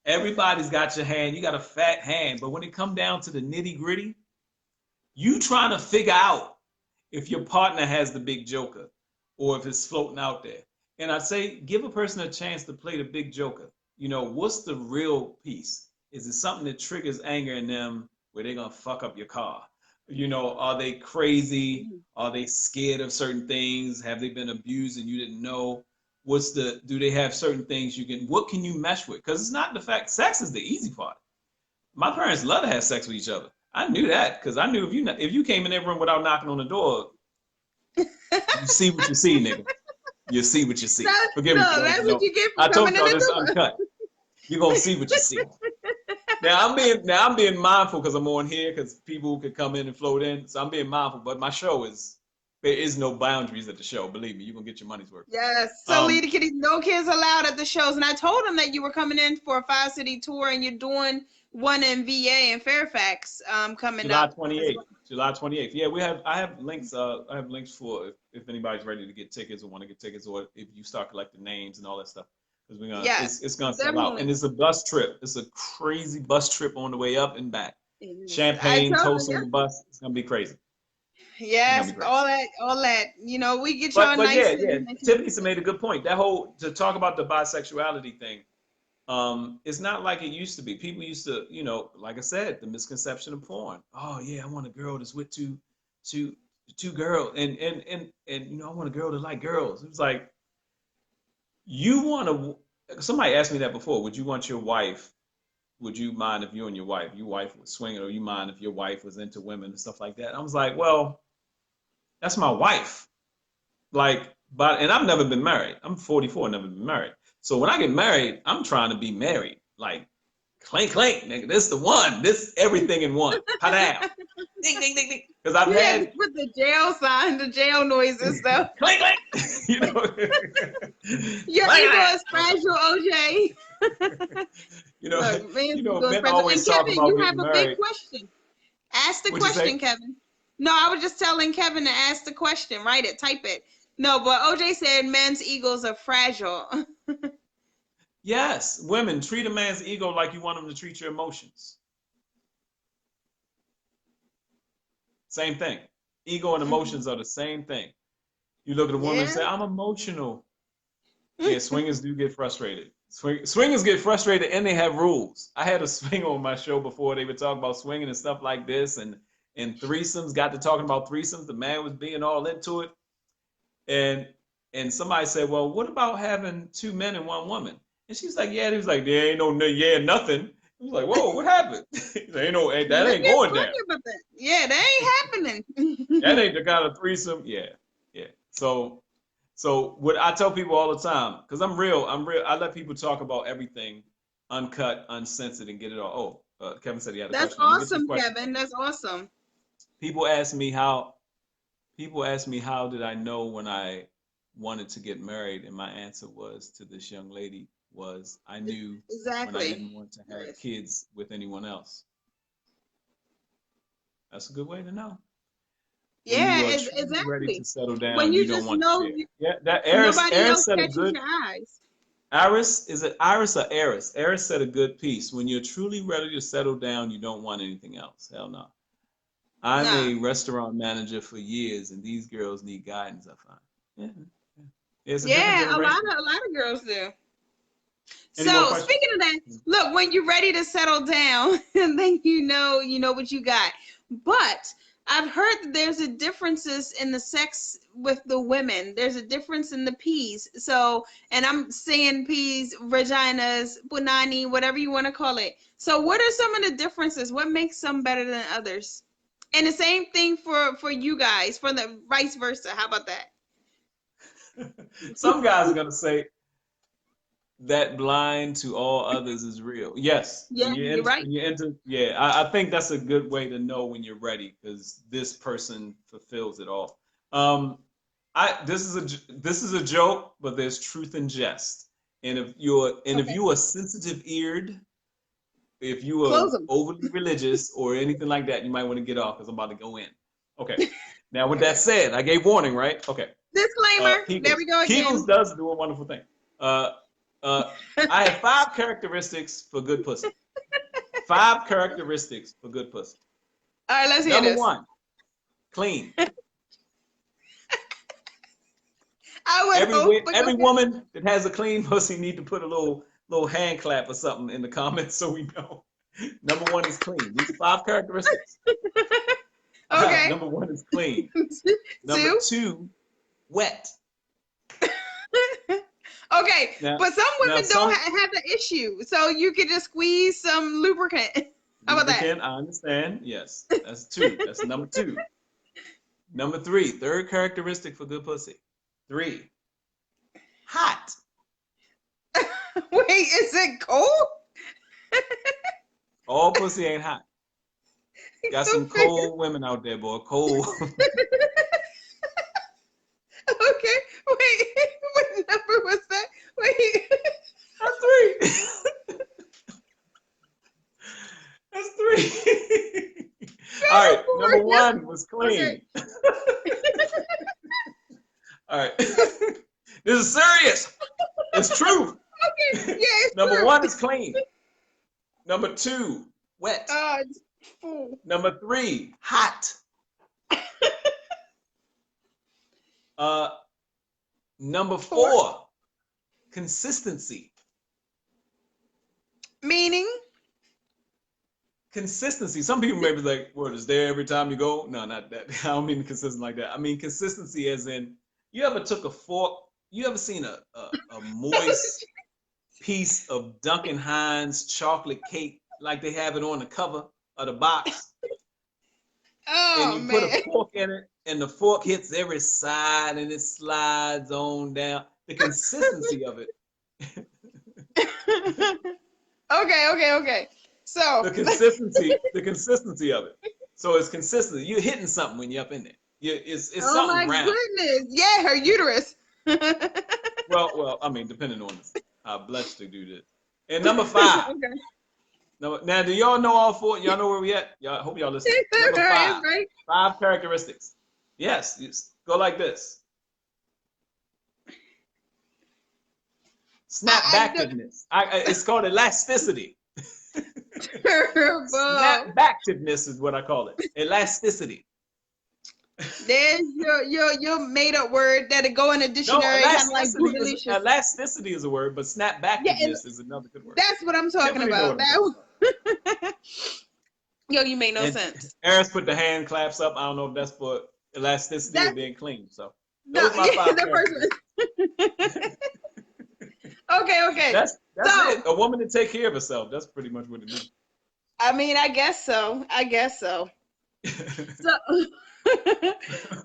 Speaker 3: Everybody's got your hand. You got a fat hand, but when it come down to the nitty gritty, you trying to figure out if your partner has the big joker or if it's floating out there. And I say, give a person a chance to play the big joker. You know, what's the real piece? Is it something that triggers anger in them where they're going to fuck up your car? You know, are they crazy? Are they scared of certain things? Have they been abused and you didn't know? Do they have certain things what can you mesh with? Because it's not the fact, sex is the easy part. My parents love to have sex with each other. I knew that because I knew if you came in their room without knocking on the door, you see what you see, nigga. You see what you see. Forgive me.
Speaker 1: That's what you get for coming in the door.
Speaker 3: Uncut. You're gonna see what you see. Now I'm being mindful because I'm on here because people could come in and float in. So I'm being mindful. But my show there is no boundaries at the show. Believe me, you're gonna get your money's worth.
Speaker 1: Yes. So Lady Kitty, no kids allowed at the shows. And I told them that you were coming in for a 5-city tour and you're doing one in VA and Fairfax coming up.
Speaker 3: July 28th. Yeah, I have links. I have links for if anybody's ready to get tickets or want to get tickets, or if you start collecting names and all that stuff. Because it's gonna sell out. And it's a bus trip. It's a crazy bus trip on the way up and back.
Speaker 1: I
Speaker 3: champagne,
Speaker 1: told
Speaker 3: toast on
Speaker 1: you,
Speaker 3: the bus. It's gonna be crazy. It's gonna
Speaker 1: yes,
Speaker 3: be crazy.
Speaker 1: all that. You know, we get y'all
Speaker 3: But
Speaker 1: nice
Speaker 3: yeah, yeah.
Speaker 1: and
Speaker 3: Tiffany made a good point. That whole to talk about the bisexuality thing. It's not like it used to be. People used to, you know, like I said, the misconception of porn. Oh yeah, I want a girl that's with two, two girls, and you know, I want a girl to like girls. It was like you want to. Somebody asked me that before. Would you want your wife? Would you mind if you and your wife was swinging, or you mind if your wife was into women and stuff like that? I was like, well, that's my wife. Like, but and I've never been married. I'm 44, never been married. So when I get married, I'm trying to be married. Like, clink clink, nigga. This the one. This everything in one. Padam. Ding ding ding ding. Because I've
Speaker 1: you had to
Speaker 3: had
Speaker 1: put the jail sign, the jail noises stuff.
Speaker 3: clink clink. You know.
Speaker 1: Your
Speaker 3: Clink,
Speaker 1: ego
Speaker 3: clink.
Speaker 1: is fragile, OJ.
Speaker 3: You know.
Speaker 1: Look,
Speaker 3: You
Speaker 1: man's
Speaker 3: know.
Speaker 1: ego is
Speaker 3: Men
Speaker 1: fragile.
Speaker 3: always
Speaker 1: And
Speaker 3: talk
Speaker 1: Kevin,
Speaker 3: about
Speaker 1: you have
Speaker 3: getting
Speaker 1: a big
Speaker 3: married.
Speaker 1: question. Ask the
Speaker 3: What'd you
Speaker 1: question,
Speaker 3: say?
Speaker 1: Kevin. No, I was just telling Kevin to ask the question. Write it, type it. No, but OJ said men's egos are fragile.
Speaker 3: Yes, women treat a man's ego like you want him to treat your emotions. Same thing. Ego and emotions are the same thing. You look at a woman and
Speaker 1: Yeah.
Speaker 3: say, "I'm emotional." Yeah, swingers do get frustrated. Swingers get frustrated, and they have rules. I had a swinger on my show before. They would talk about swinging and stuff like this, and threesomes. Got to talking about threesomes. The man was being all into it, and and somebody said, "Well, what about having two men and one woman?" And she's like, "Yeah." And he was like, "There ain't no yeah nothing." He was like, "Whoa, what happened?" There ain't no that
Speaker 1: Men
Speaker 3: ain't
Speaker 1: get
Speaker 3: going
Speaker 1: funny
Speaker 3: down.
Speaker 1: about that. Yeah, that ain't
Speaker 3: That
Speaker 1: happening.
Speaker 3: ain't the kind of threesome. Yeah, yeah. So what I tell people all the time, because I'm real, I let people talk about everything, uncut, uncensored, and get it all. Oh, Kevin said he had a
Speaker 1: That's
Speaker 3: question. I'm gonna get to the
Speaker 1: awesome,
Speaker 3: question.
Speaker 1: Kevin. That's awesome.
Speaker 3: People ask me how. People ask me how did I know when I wanted to get married, and my answer was to this young lady was I knew when I
Speaker 1: Exactly.
Speaker 3: didn't want to have
Speaker 1: Yes.
Speaker 3: kids with anyone else. That's a good way to know. When you
Speaker 1: Yeah,
Speaker 3: are truly ready to
Speaker 1: exactly.
Speaker 3: settle
Speaker 1: When
Speaker 3: down, you
Speaker 1: you
Speaker 3: don't
Speaker 1: just
Speaker 3: want to
Speaker 1: know
Speaker 3: share. Yeah, that
Speaker 1: nobody
Speaker 3: Eris
Speaker 1: else
Speaker 3: said a
Speaker 1: catches
Speaker 3: good.
Speaker 1: your eyes.
Speaker 3: Iris, is it Iris or Eris? Eris said a good piece. When you're truly ready to settle down, you don't want anything else. Hell no. I'm
Speaker 1: Nah.
Speaker 3: a restaurant manager for years, and these girls need guidance. I find. Yeah, yeah. It's a different
Speaker 1: Yeah,
Speaker 3: generation.
Speaker 1: a lot of girls do.
Speaker 3: Any more
Speaker 1: So
Speaker 3: questions?
Speaker 1: speaking of that, look, when you're ready to settle down, and then you know what you got. But I've heard that there's a differences in the sex with the women. There's a difference in the P's. So, and I'm saying P's, vaginas, punani, whatever you want to call it. So, what are some of the differences? What makes some better than others? And the same thing for you guys, for the vice versa. How about that?
Speaker 3: Some guys are gonna say that blind to all others is real. Yes,
Speaker 1: Yeah, you're right.
Speaker 3: when you enter, yeah, I think that's a good way to know when you're ready because this person fulfills it all. This is a joke, but there's truth in jest. If
Speaker 1: Okay,
Speaker 3: you are sensitive eared, if you are
Speaker 1: close them.
Speaker 3: overly religious or anything like that, you might want to get off because I'm about to go in. Okay. Now with that
Speaker 1: Okay.
Speaker 3: said, I gave warning, right? Okay.
Speaker 1: Disclaimer. There we go
Speaker 3: Kegels
Speaker 1: again.
Speaker 3: does do a wonderful thing. Uh, I have 5 characteristics for good pussy. 5 characteristics for good pussy.
Speaker 1: All right, let's hear
Speaker 3: Number
Speaker 1: this.
Speaker 3: one, clean.
Speaker 1: I would hope, but
Speaker 3: Every
Speaker 1: okay.
Speaker 3: woman that has a clean pussy need to put a little hand clap or something in the comments so we know. Number one is clean. These are 5 characteristics.
Speaker 1: Okay.
Speaker 3: Number one is clean. Number
Speaker 1: Two.
Speaker 3: two, wet.
Speaker 1: Okay,
Speaker 3: Now,
Speaker 1: but some
Speaker 3: now
Speaker 1: women don't
Speaker 3: some
Speaker 1: have the issue, so you could just squeeze some lubricant. How about that?
Speaker 3: lubricant, I understand. Yes, that's two. That's number two. Number three, third characteristic for good pussy. 3, hot.
Speaker 1: Wait, is it cold?
Speaker 3: All pussy ain't hot. Got some
Speaker 1: Okay.
Speaker 3: cold women out there, boy. Cold.
Speaker 1: Okay. Wait, what number was that? Wait.
Speaker 3: That's 3. That's 3. All right, number 1 was clean.
Speaker 1: Okay.
Speaker 3: All right. This is serious. It's truth.
Speaker 1: Okay. Yeah, it's
Speaker 3: Number
Speaker 1: true.
Speaker 3: 1 is clean. Number 2, wet.
Speaker 1: Full.
Speaker 3: Number 3, hot. Number 4, consistency.
Speaker 1: Meaning?
Speaker 3: Consistency. Some people may be like, "What is there every time you go?" No, not that. I don't mean consistent like that. I mean consistency as in, you ever took a fork? You ever seen a moist piece of Duncan Hines chocolate cake like they have it on the cover of the box?
Speaker 1: Oh,
Speaker 3: and you
Speaker 1: man.
Speaker 3: put a fork in it, and the fork hits every side, and it slides on down. The consistency of it.
Speaker 1: Okay. So
Speaker 3: the consistency of it. So it's consistent. You're hitting something when you're up in there. It's
Speaker 1: oh
Speaker 3: something
Speaker 1: my
Speaker 3: round.
Speaker 1: goodness. Yeah, her uterus.
Speaker 3: Well, I mean, depending on how blessed to do this. And number 5.
Speaker 1: Okay.
Speaker 3: Now, do y'all know all 4? Y'all know where we at? Y'all, hope y'all listen. Number 5.
Speaker 1: Right.
Speaker 3: 5 characteristics. Yes, go like this. Snapbackedness. It's called elasticity. Snapbackedness is what I call it. Elasticity.
Speaker 1: There's your made up word that'll go in a dictionary, kind of like bootylicious.
Speaker 3: Elasticity is a word, but snapbackedness is another good word.
Speaker 1: That's what I'm talking about. Yo, you make no sense.
Speaker 3: Eris put the hand claps up. I don't know if that's for elasticity or being clean. So
Speaker 1: those my 5 Okay.
Speaker 3: That's it. A woman to take care of herself. That's pretty much what it is.
Speaker 1: I mean, I guess so. So,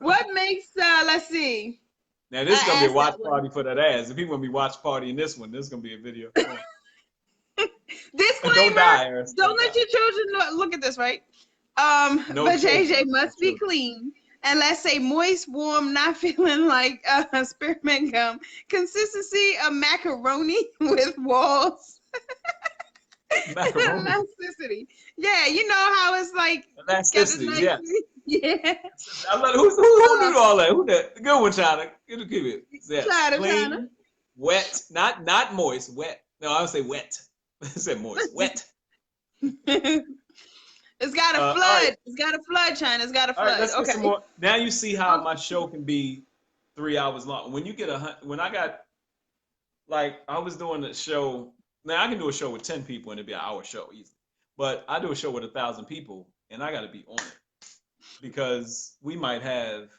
Speaker 1: what makes let's see.
Speaker 3: Now this is gonna be a watch party for that ass. If people want to be watch party in this one, this is gonna be a video.
Speaker 1: Disclaimer:
Speaker 3: don't die, Eris.
Speaker 1: Don't let your children look at this, right? But JJ must be clean. And let's say moist, warm, not feeling like spearmint gum. Consistency of macaroni with walls.
Speaker 3: Macaroni.
Speaker 1: Elasticity. Yeah, you know how it's like.
Speaker 3: Elasticity,
Speaker 1: nice,
Speaker 3: yeah. I love who knew all that? Who that? Good one, China. Give it. Yeah. Clean,
Speaker 1: China.
Speaker 3: Wet, not moist, wet. No, I would say wet. I said moist, wet.
Speaker 1: It's got a flood. Right. It's got a flood, China. It's got a flood.
Speaker 3: Right, let's get some more. Now you see how my show can be 3 hours long. When you get I was doing a show. Now I can do a show with 10 people and it'd be an hour show easily. But I do a show with 1,000 people and I got to be on it because we might have,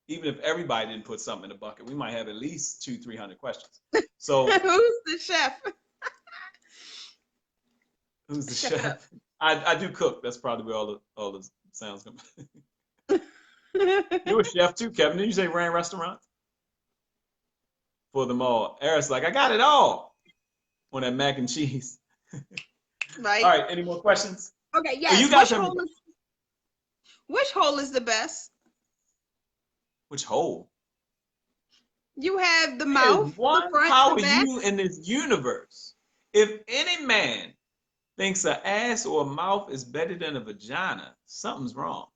Speaker 3: even if everybody didn't put something in the bucket, we might have at least 200-300 questions. So
Speaker 1: who's the chef?
Speaker 3: Who's the chef? I do cook. That's probably where all the sounds come. You're a chef too, Kevin. Didn't you say ran restaurants? For them all. Eris like, I got it all on that mac and cheese.
Speaker 1: Right.
Speaker 3: All right. Any more questions?
Speaker 1: Okay. Yes.
Speaker 3: You guys
Speaker 1: which hole is the best?
Speaker 3: Which hole?
Speaker 1: You have the mouth.
Speaker 3: One,
Speaker 1: the front,
Speaker 3: how
Speaker 1: the
Speaker 3: are
Speaker 1: back.
Speaker 3: you in this universe? If any man thinks an ass or a mouth is better than a vagina, something's wrong.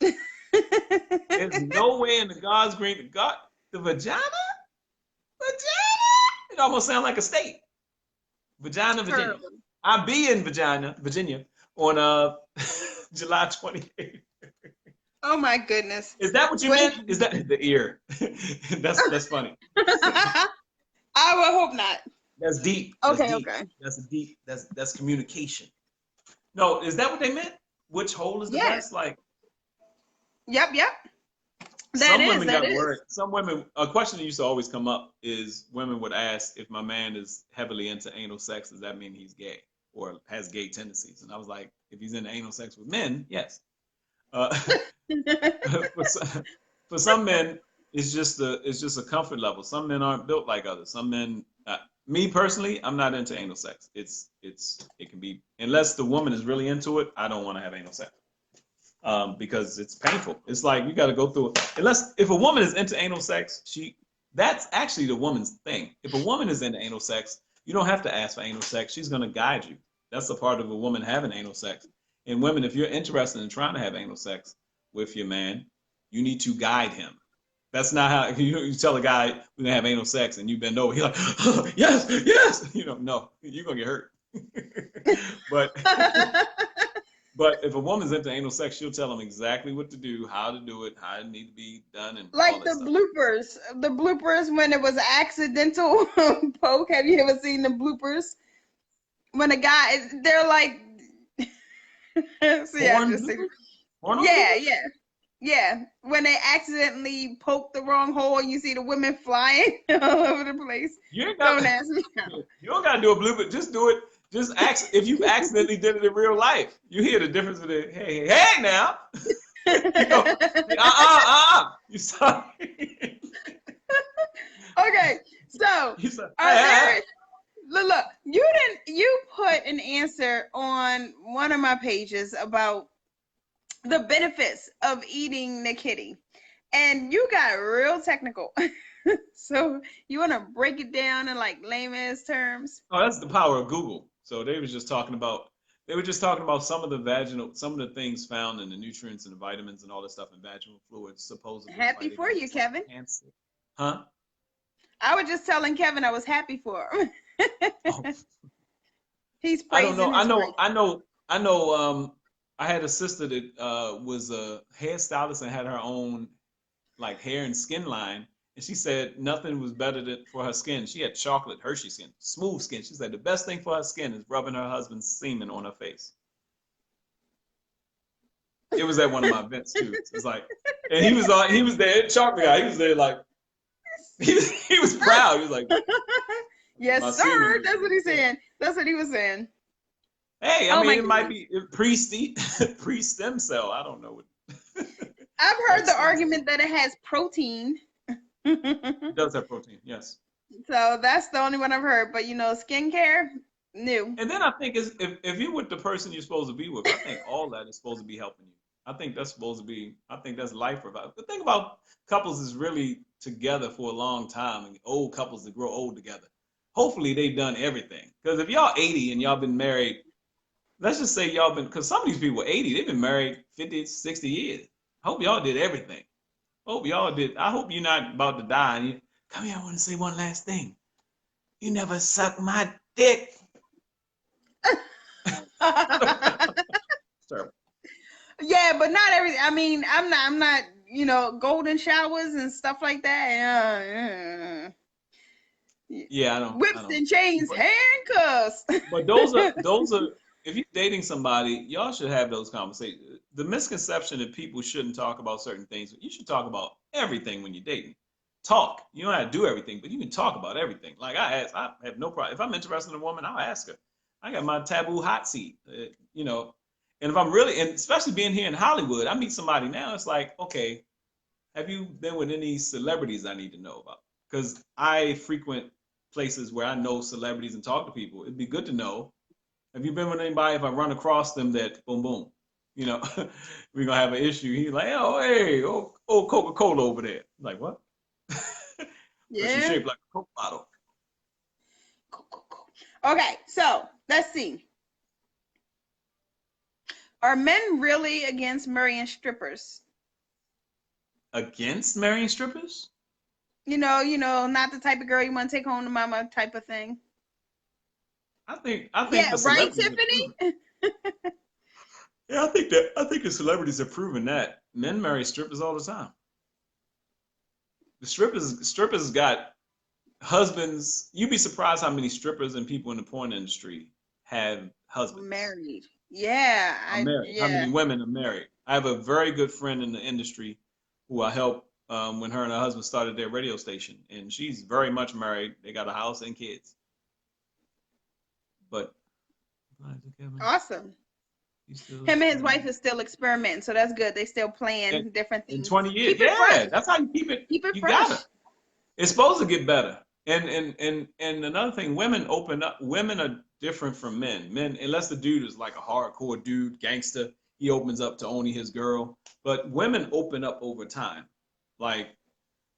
Speaker 3: There's no way in the God's green the vagina? It almost sounds like a state. Vagina, Virginia. I'll be in Virginia on July 28th.
Speaker 1: Oh my goodness.
Speaker 3: Is that what you meant? Is that the ear? That's funny.
Speaker 1: I would hope not.
Speaker 3: That's deep.
Speaker 1: Okay,
Speaker 3: deep.
Speaker 1: okay.
Speaker 3: That's deep. That's communication. No, is that what they meant? Which hole is the best? Like.
Speaker 1: Yep.
Speaker 3: Some women, a question that used to always come up is women would ask if my man is heavily into anal sex, does that mean he's gay or has gay tendencies? And I was like, if he's into anal sex with men, yes. For some men, it's just a comfort level. Some men aren't built like others. Some men, me personally, I'm not into anal sex. It can be, unless the woman is really into it, I don't want to have anal sex. Because it's painful. It's like you got to go through it. If a woman is into anal sex, that's actually the woman's thing. If a woman is into anal sex, you don't have to ask for anal sex. She's going to guide you. That's a part of a woman having anal sex. And women, if you're interested in trying to have anal sex with your man, you need to guide him. That's not how you tell a guy we're gonna have anal sex and you bend over. He's like, oh, yes. No, you're gonna get hurt. But But if a woman's into anal sex, she'll tell them exactly what to do, how to do it, how it needs to be done, and all
Speaker 1: Like
Speaker 3: that
Speaker 1: the
Speaker 3: stuff.
Speaker 1: bloopers when it was accidental poke. Have you ever seen the bloopers? When a guy, they're like, see, I
Speaker 3: Porn
Speaker 1: just see,
Speaker 3: bloopers? Porno
Speaker 1: yeah,
Speaker 3: bloopers?
Speaker 1: yeah. When they accidentally poke the wrong hole and you see the women flying all over the place.
Speaker 3: You ain't got.
Speaker 1: Don't ask me how.
Speaker 3: You don't gotta do a blooper. Just do it. Just act. If you accidentally did it in real life, you hear the difference with it. Hey now. You go. You sorry.
Speaker 1: Okay, so
Speaker 3: You sorry.
Speaker 1: are there? Look, you put an answer on one of my pages about the benefits of eating the kitty, and you got real technical. So you want to break it down in like layman's terms?
Speaker 3: Oh, that's the power of Google. So they were just talking about. They were just talking about some of the things found in the nutrients and the vitamins and all that stuff in vaginal fluids, supposedly
Speaker 1: Happy
Speaker 3: fight
Speaker 1: for you,
Speaker 3: against
Speaker 1: Kevin.
Speaker 3: cancer. Huh?
Speaker 1: I was just telling Kevin I was happy for him.
Speaker 3: Oh.
Speaker 1: He's
Speaker 3: I don't
Speaker 1: praising
Speaker 3: know.
Speaker 1: his wife.
Speaker 3: I know. I had a sister that was a hairstylist and had her own like hair and skin line, and she said nothing was better for her skin. She had chocolate Hershey skin, smooth skin. She said the best thing for her skin is rubbing her husband's semen on her face. It was at one of my events too. It's like, and he was there, chocolate guy. He was there like, he was proud. He was like,
Speaker 1: Yes,
Speaker 3: my
Speaker 1: sir.
Speaker 3: semen.
Speaker 1: That's what he's saying. That's what he was saying.
Speaker 3: Hey,
Speaker 1: Oh
Speaker 3: I
Speaker 1: my
Speaker 3: mean, it might
Speaker 1: goodness.
Speaker 3: be pre-stem cell. I don't know what.
Speaker 1: I've heard
Speaker 3: Like
Speaker 1: the
Speaker 3: stem cell.
Speaker 1: argument that it has protein.
Speaker 3: It does have protein, yes.
Speaker 1: So that's the only one I've heard. But skincare, new.
Speaker 3: And then I think if you're with the person you're supposed to be with, I think all that is supposed to be helping you. I think that's life provided. The thing about couples is really together for a long time, and old couples that grow old together. Hopefully they've done everything. Because if y'all 80 and y'all been married, let's just say y'all been, because some of these people are 80, they've been married 50, 60 years. I hope y'all did everything. Hope y'all did. I hope you're not about to die and you come here. I want to say one last thing. You never suck my dick. Sorry.
Speaker 1: Yeah, but not everything. I mean, I'm not, golden showers and stuff like that.
Speaker 3: Yeah, I don't.
Speaker 1: Whips and chains, handcuffs.
Speaker 3: But those are if you're dating somebody, y'all should have those conversations. The misconception that people shouldn't talk about certain things, you should talk about everything when you're dating. Talk. You don't have to do everything, but you can talk about everything. Like I have no problem. If I'm interested in a woman, I'll ask her. I got my taboo hot seat, And if I'm really, and especially being here in Hollywood, I meet somebody now, it's like, okay, have you been with any celebrities I need to know about? Because I frequent places where I know celebrities and talk to people. It'd be good to know. Have you been with anybody? If I run across them, that boom, boom, we're gonna have an issue. He's like, oh, hey, Coca-Cola over there. Like what?
Speaker 1: Yeah.
Speaker 3: She's shaped like a Coke bottle.
Speaker 1: Okay, so let's see. Are men really against marrying strippers?
Speaker 3: Against marrying strippers?
Speaker 1: Not the type of girl you want to take home to mama type of thing.
Speaker 3: I think
Speaker 1: Yeah,
Speaker 3: the
Speaker 1: right,
Speaker 3: celebrities
Speaker 1: Tiffany?
Speaker 3: Yeah, I think the celebrities have proven that men marry strippers all the time. The strippers got husbands. You'd be surprised how many strippers and people in the porn industry have husbands.
Speaker 1: Married. Yeah.
Speaker 3: Are married.
Speaker 1: Yeah.
Speaker 3: How many women are married? I have a very good friend in the industry who I helped when her and her husband started their radio station, and she's very much married. They got a house and kids. But
Speaker 1: awesome. Him and his wife is still experimenting, so that's good. They still playing different things.
Speaker 3: In 20 years, yeah, that's how you keep it.
Speaker 1: Keep it
Speaker 3: you
Speaker 1: fresh.
Speaker 3: Gotta. It's supposed to get better. And another thing, women open up. Women are different from men. Men, unless the dude is like a hardcore dude, gangster, he opens up to only his girl. But women open up over time. Like,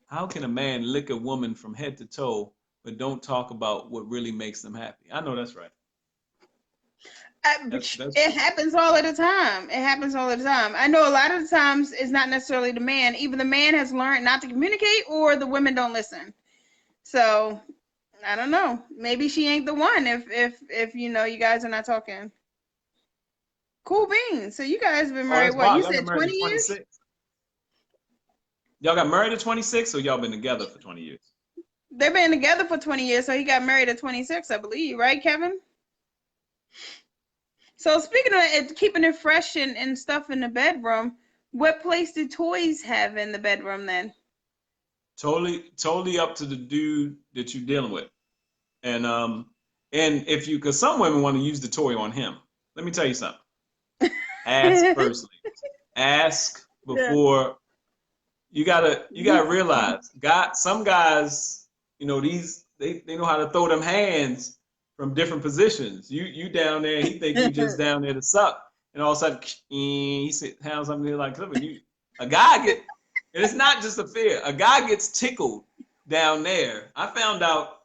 Speaker 3: how can a man lick a woman from head to toe, but don't talk about what really makes them happy? I know that's right.
Speaker 1: It happens all of the time. It happens all of the time. I know a lot of the times it's not necessarily the man. Either the man has learned not to communicate or the women don't listen. So I don't know. Maybe she ain't the one if you guys are not talking. Cool beans. So you guys been
Speaker 3: Oh,
Speaker 1: married,
Speaker 3: that's
Speaker 1: what,
Speaker 3: wild.
Speaker 1: you
Speaker 3: Y'all got
Speaker 1: said
Speaker 3: married
Speaker 1: 20
Speaker 3: at
Speaker 1: years?
Speaker 3: 26. Y'all got married at 26, or y'all been together for 20 years?
Speaker 1: They've been together for 20 years, so he got married at 26, I believe, right, Kevin? So speaking of it, keeping it fresh and stuff in the bedroom, what place do toys have in the bedroom then?
Speaker 3: Totally up to the dude that you're dealing with. And if you, because some women want to use the toy on him. Let me tell you something. Ask firstly. Ask
Speaker 1: Yeah.
Speaker 3: before. You gotta realize, some guys, they know how to throw them hands from different positions. You down there, he think you just down there to suck, and all of a sudden he sit hands up there like clipping you. A guy get, and it's not just a fear. A guy gets tickled down there. I found out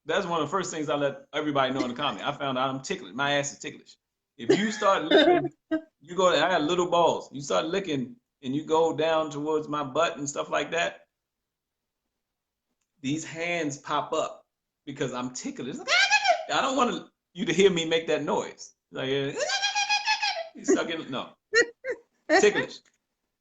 Speaker 3: that's one of the first things I let everybody know in the comment. I found out I'm ticklish. My ass is ticklish. If you start licking, you go. I got little balls. You start licking and you go down towards my butt and stuff like that, these hands pop up because I'm ticklish. I don't want you to hear me make that noise. Like, you start getting, no, ticklish.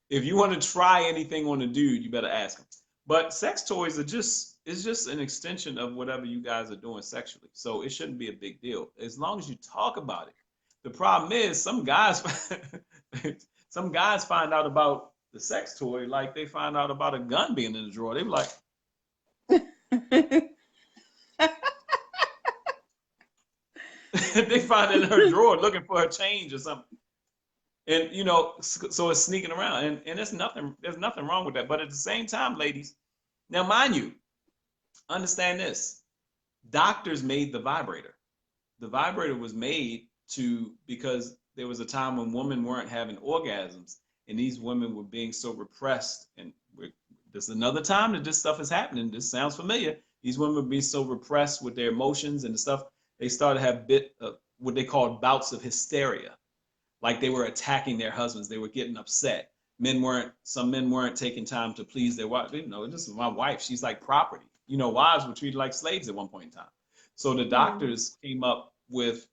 Speaker 3: If you want to try anything on a dude, you better ask him. But sex toys are it's just an extension of whatever you guys are doing sexually. So it shouldn't be a big deal as long as you talk about it. The problem is some guys find out about the sex toy like they find out about a gun being in the drawer. They be like, they find it in her drawer looking for a change or something. And so it's sneaking around, and there's nothing wrong with that. But at the same time, ladies, now mind you, understand this: doctors made the vibrator. The vibrator was made because there was a time when women weren't having orgasms, and these women were being so repressed. And this is another time that this stuff is happening. This sounds familiar. These women were being so repressed with their emotions and the stuff. They started to have what they called bouts of hysteria. Like they were attacking their husbands. They were getting upset. Some men weren't taking time to please their wife. This is my wife. She's like property. Wives were treated like slaves at one point in time. So the doctors came up with,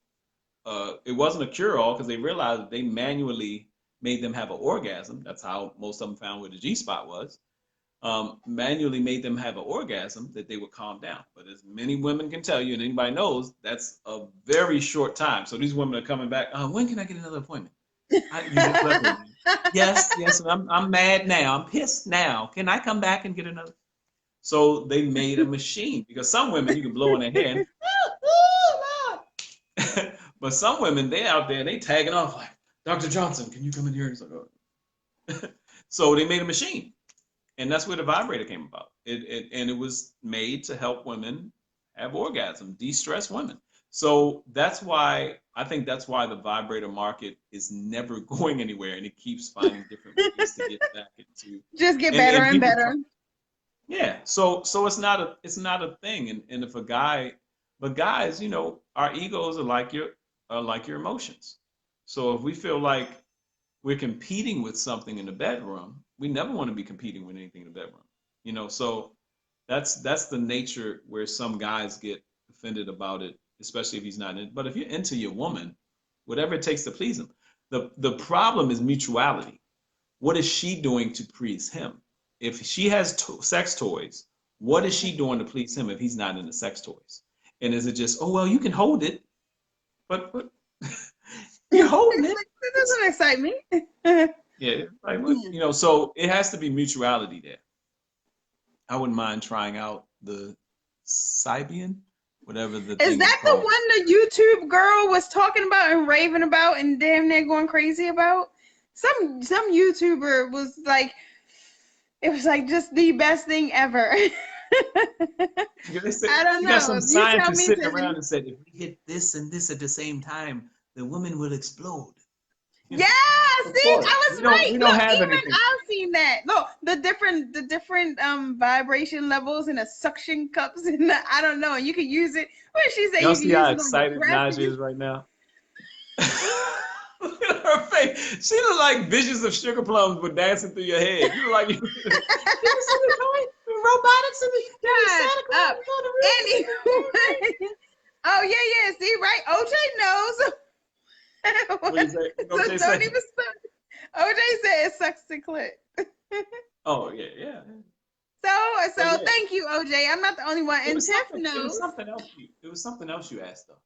Speaker 3: it wasn't a cure-all because they realized they manually made them have an orgasm. That's how most of them found where the G-spot was. Manually made them have an orgasm that they would calm down. But as many women can tell you, and anybody knows, that's a very short time. So these women are coming back. When can I get another appointment? You just left me. Yes. I'm mad now. I'm pissed now. Can I come back and get another? So they made a machine because some women you can blow in their hand, but some women they out there they tagging off like, Dr. Johnson, can you come in here? Like, oh. So they made a machine. And that's where the vibrator came about. It was made to help women have orgasm, de-stress women. So I think that's why the vibrator market is never going anywhere, and it keeps finding different ways to get back into.
Speaker 1: Just get better and better.
Speaker 3: Yeah. So it's not a thing. And if but guys, our egos are like your emotions. So if we feel like we're competing with something in the bedroom, we never want to be competing with anything in the bedroom. So that's the nature where some guys get offended about it, especially if he's not in. But if you're into your woman, whatever it takes to please him, the problem is mutuality. What is she doing to please him? If she has sex toys, what is she doing to please him if he's not into sex toys? And is it just, oh well, you can hold it, but you're holding it.
Speaker 1: It doesn't excite me.
Speaker 3: Yeah, like so it has to be mutuality there. I wouldn't mind trying out the Sybian, whatever the thing
Speaker 1: is that the one the YouTube girl was talking about and raving about and damn near going crazy about? Some YouTuber was like, it was like just the best thing ever. I don't know.
Speaker 3: You got some scientists sitting around and said, if we hit this and this at the same time, the woman will explode.
Speaker 1: Yeah, see, I was right.
Speaker 3: We don't have
Speaker 1: even
Speaker 3: anything.
Speaker 1: I've seen that. Look, the different vibration levels and the suction cups and I don't know. And you can use it. What did she say?
Speaker 3: Y'all
Speaker 1: you
Speaker 3: see
Speaker 1: can
Speaker 3: how
Speaker 1: use
Speaker 3: excited Najee is right now? Look at her face. She look like visions of sugar plums were dancing through your head. You look like you see the toy, robotics in the Santa Claus.
Speaker 1: Anyway. Oh yeah. See, right? OJ knows.
Speaker 3: What do you say? What
Speaker 1: So
Speaker 3: OJ
Speaker 1: don't
Speaker 3: say?
Speaker 1: even start. OJ said it sucks to clit.
Speaker 3: Oh yeah, yeah. But
Speaker 1: So
Speaker 3: yeah,
Speaker 1: thank you, OJ. I'm not the only one.
Speaker 3: it
Speaker 1: And
Speaker 3: was
Speaker 1: Tiff
Speaker 3: something. It was
Speaker 1: knows.
Speaker 3: something else. It was something else you asked though.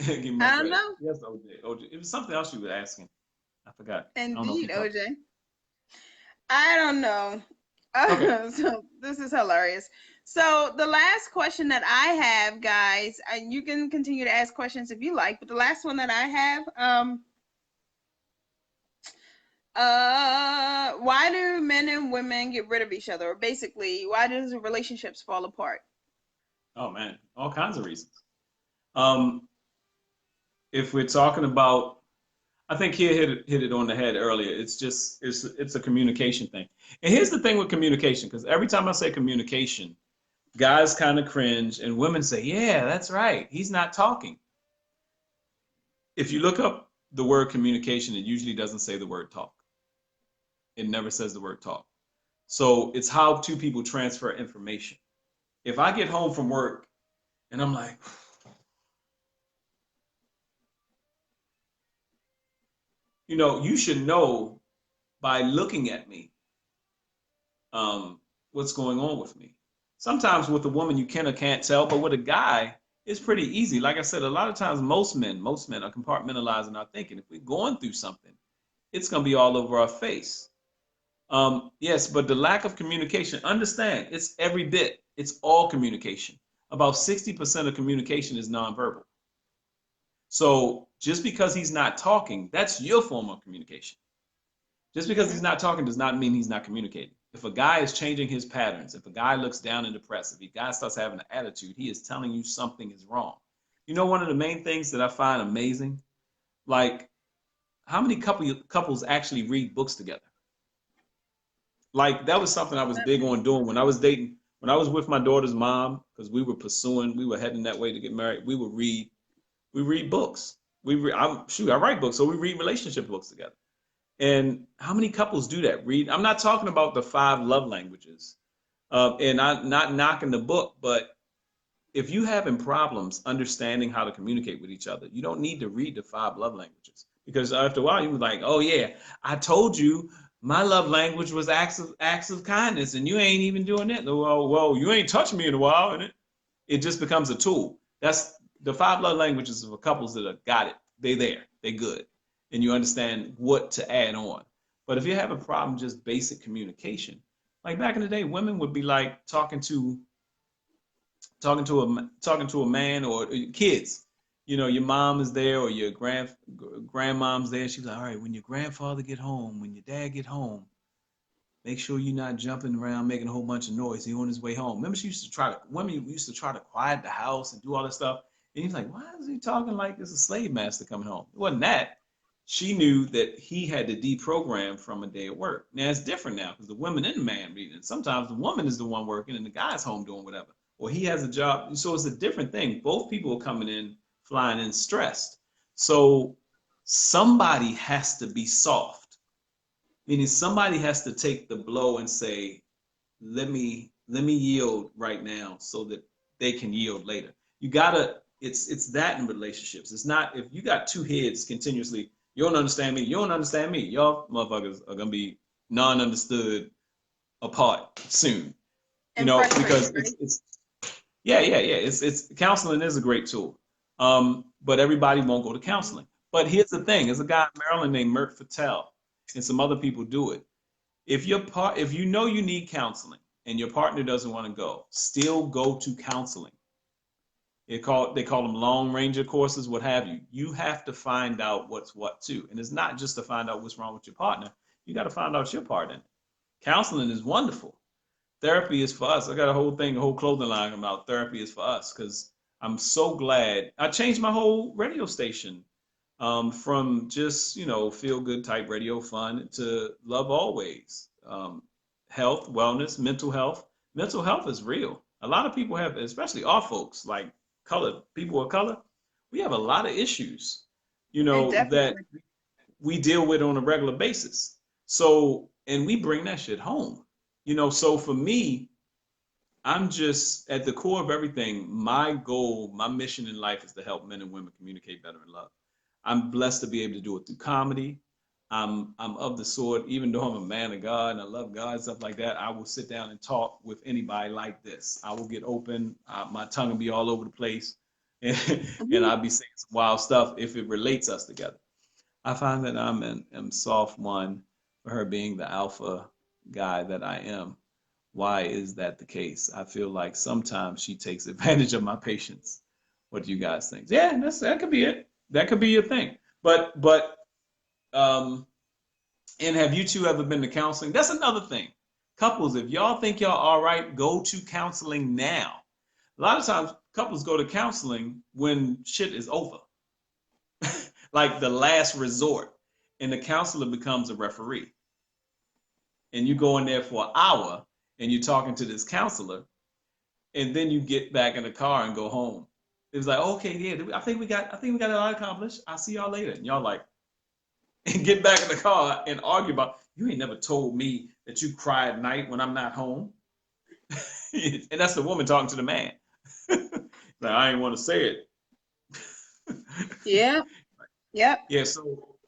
Speaker 3: Give me my
Speaker 1: I don't
Speaker 3: credit.
Speaker 1: know.
Speaker 3: Yes, OJ. OJ. It was something else you were asking. I forgot. I don't know if you
Speaker 1: Indeed,
Speaker 3: talked.
Speaker 1: OJ. I don't know.
Speaker 3: Okay.
Speaker 1: So this is hilarious. So the last question that I have, guys, and you can continue to ask questions if you like, but the last one that I have, why do men and women get rid of each other? Or basically, why does relationships fall apart?
Speaker 3: Oh man, all kinds of reasons. Um, if we're talking about, I think he hit it on the head earlier. It's just it's a communication thing. And here's the thing with communication, because every time I say communication, guys kind of cringe and women say, "Yeah, that's right. He's not talking." If you look up the word communication, it usually doesn't say the word talk. It never says the word talk. So it's how two people transfer information. If I get home from work and I'm like, you should know by looking at me what's going on with me. Sometimes with a woman you can or can't tell, but with a guy, it's pretty easy. Like I said, a lot of times most men are compartmentalizing our thinking. If we're going through something, it's gonna be all over our face. Yes, but the lack of communication, understand, it's every bit, it's all communication. About 60% of communication is nonverbal. So just because he's not talking, that's your form of communication. Just because he's not talking does not mean he's not communicating. If a guy is changing his patterns, if a guy looks down and depressed, if a guy starts having an attitude, he is telling you something is wrong. One of the main things that I find amazing, like how many couples actually read books together? Like that was something I was big on doing when I was dating, when I was with my daughter's mom, because we were heading that way to get married. We read books. I write books, so we read relationship books together. And how many couples do that? Read. I'm not talking about the 5 love languages, and I'm not knocking the book, but if you having problems understanding how to communicate with each other, you don't need to read the 5 love languages because after a while you're like, oh yeah, I told you my love language was acts of kindness, and you ain't even doing it. Well, you ain't touched me in a while, and it just becomes a tool. That's the 5 love languages for couples that have got it. They good, and you understand what to add on. But if you have a problem just basic communication, like back in the day, women would be like talking to a man or kids. Your mom is there or your grandmom's there. She's like, all right, when your grandfather get home, when your dad get home, make sure you're not jumping around making a whole bunch of noise. He's on his way home. Remember, women used to try to quiet the house and do all that stuff. And he's like, why is he talking like there's a slave master coming home? It wasn't that. She knew that he had to deprogram from a day at work. Now it's different now because the woman and the man reading. Sometimes the woman is the one working and the guy's home doing whatever. Or he has a job. So it's a different thing. Both people are coming in, flying in stressed. So somebody has to be soft, meaning somebody has to take the blow and say, let me yield right now so that they can yield later. You gotta, it's that in relationships. It's not if you got two heads continuously, you don't understand me, you don't understand me. Y'all motherfuckers are gonna be non-understood apart soon.
Speaker 1: And
Speaker 3: Because
Speaker 1: frustrated, right?
Speaker 3: it's yeah. It's counseling is a great tool. But everybody won't go to counseling. But here's the thing: there's a guy in Maryland named Mert Patel, and some other people do it. If you know you need counseling and your partner doesn't want to go, still go to counseling. They call them long ranger courses, what have you. You have to find out what's what too, and it's not just to find out what's wrong with your partner. You got to find out your part in it. Counseling is wonderful. Therapy is for us. I got a whole clothing line about therapy is for us because I'm so glad I changed my whole radio station from just feel good type radio fun to love always. Health, wellness, mental health. Mental health is real. A lot of people have, especially our folks, like colored people of color. We have a lot of issues,
Speaker 1: And
Speaker 3: that
Speaker 1: definitely.
Speaker 3: we deal with on a regular basis. So, and we bring that shit home. So for me, I'm just at the core of everything. My goal, my mission in life is to help men and women communicate better in love. I'm blessed to be able to do it through comedy. I'm of the sort, even though I'm a man of God and I love God and stuff like that, I will sit down and talk with anybody like this. I will get open. My tongue will be all over the place, and, and I'll be saying some wild stuff if it relates us together. I find that am soft one for her being the alpha guy that I am. Why is that the case? I feel like sometimes she takes advantage of my patience. What do you guys think? Yeah, that could be it. That could be your thing. But um, and have you two ever been to counseling? That's another thing. Couples, if y'all think y'all all right, go to counseling now. A lot of times couples go to counseling when shit is over, like the last resort, and the counselor becomes a referee. And you go in there for an hour and you're talking to this counselor, and then you get back in the car and go home. It was like, okay, yeah, I think we got a lot accomplished. I'll see y'all later. And y'all like, and get back in the car and argue about, you ain't never told me that you cry at night when I'm not home. And that's the woman talking to the man. Like, I ain't want to say it.
Speaker 1: Yeah. Yep.
Speaker 3: Yeah,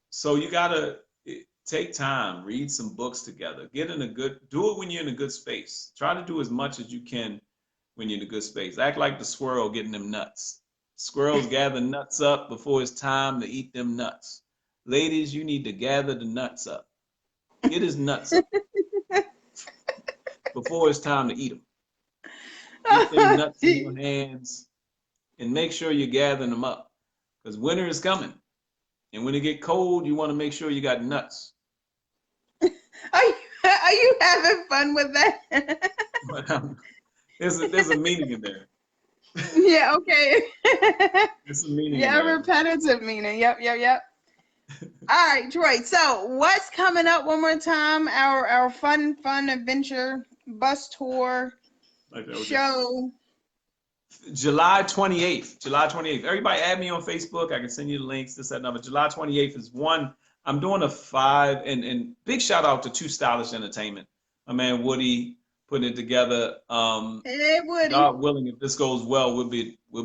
Speaker 3: so you gotta take time, read some books together, do it when you're in a good space. Try to do as much as you can when you're in a good space. Act like the squirrel getting them nuts. Squirrels gather nuts up before it's time to eat them nuts. Ladies, you need to gather the nuts up. Get his nuts up before it's time to eat them. Get them nuts in your hands and make sure you're gathering them up because winter is coming. And when it get cold, you want to make sure you got nuts.
Speaker 1: Are you having fun with that?
Speaker 3: But there's a meaning in there.
Speaker 1: Yeah, okay.
Speaker 3: There's a meaning
Speaker 1: Yeah,
Speaker 3: in there.
Speaker 1: repetitive meaning. Yep. All right, Troy. So what's coming up one more time? Our fun adventure bus tour show.
Speaker 3: July 28th. July 28th. Everybody add me on Facebook. I can send you the links, this, that, number. July 28th is one. I'm doing a 5 and big shout out to Too Stylish Entertainment. My man Woody putting it together.
Speaker 1: Hey, Woody.
Speaker 3: God willing, if this goes well, we'll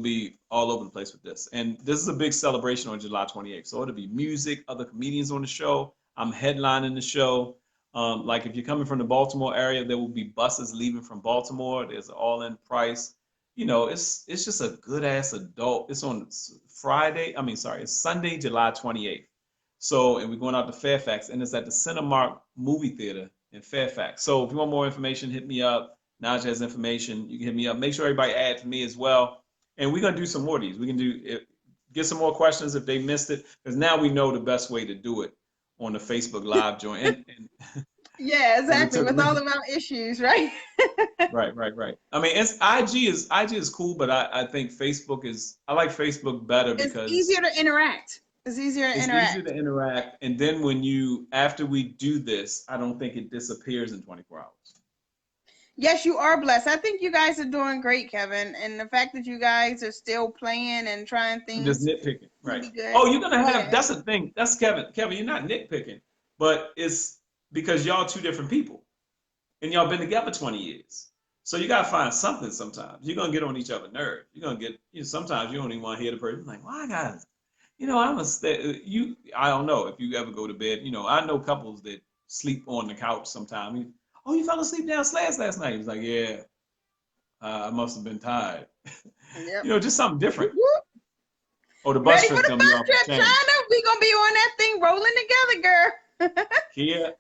Speaker 3: be all over the place with this. And this is a big celebration on July 28th. So it'll be music, other comedians on the show. I'm headlining the show. Like if you're coming from the Baltimore area, there will be buses leaving from Baltimore. There's an all-in price. You know, it's just a good ass adult. It's on Friday. It's Sunday, July 28th. So, and we're going out to Fairfax, and it's at the Cinemark movie theater in Fairfax. So if you want more information, hit me up. Najee has information. You can hit me up. Make sure everybody adds me as well. And we're gonna do some more of these. We can get some more questions if they missed it, because now we know the best way to do it on the Facebook Live joint. And
Speaker 1: yeah, exactly. With all of our issues, right?
Speaker 3: Right. I mean, IG is cool, but I think Facebook I like Facebook better because
Speaker 1: it's easier to interact. It's easier to
Speaker 3: interact. And then after we do this, I don't think it disappears in 24 hours.
Speaker 1: Yes, you are blessed. I think you guys are doing great, Kevin. And the fact that you guys are still playing and trying things.
Speaker 3: I'm just nitpicking, right? Oh, you're gonna have that's the thing. That's Kevin. Kevin, you're not nitpicking, but it's because y'all two different people, and y'all been together 20 years. So you gotta find something. Sometimes you're gonna get on each other's nerves. You're gonna get. Sometimes you don't even want to hear the person like, "Why, guys? I'm a you." I don't know if you ever go to bed. I know couples that sleep on the couch sometimes. Oh, you fell asleep downstairs last night. He's like, yeah, I must have been tired. Yep. Just something different. Oh, the bus trip's gonna be off the chain.
Speaker 1: We gonna be on that thing rolling together,
Speaker 3: girl.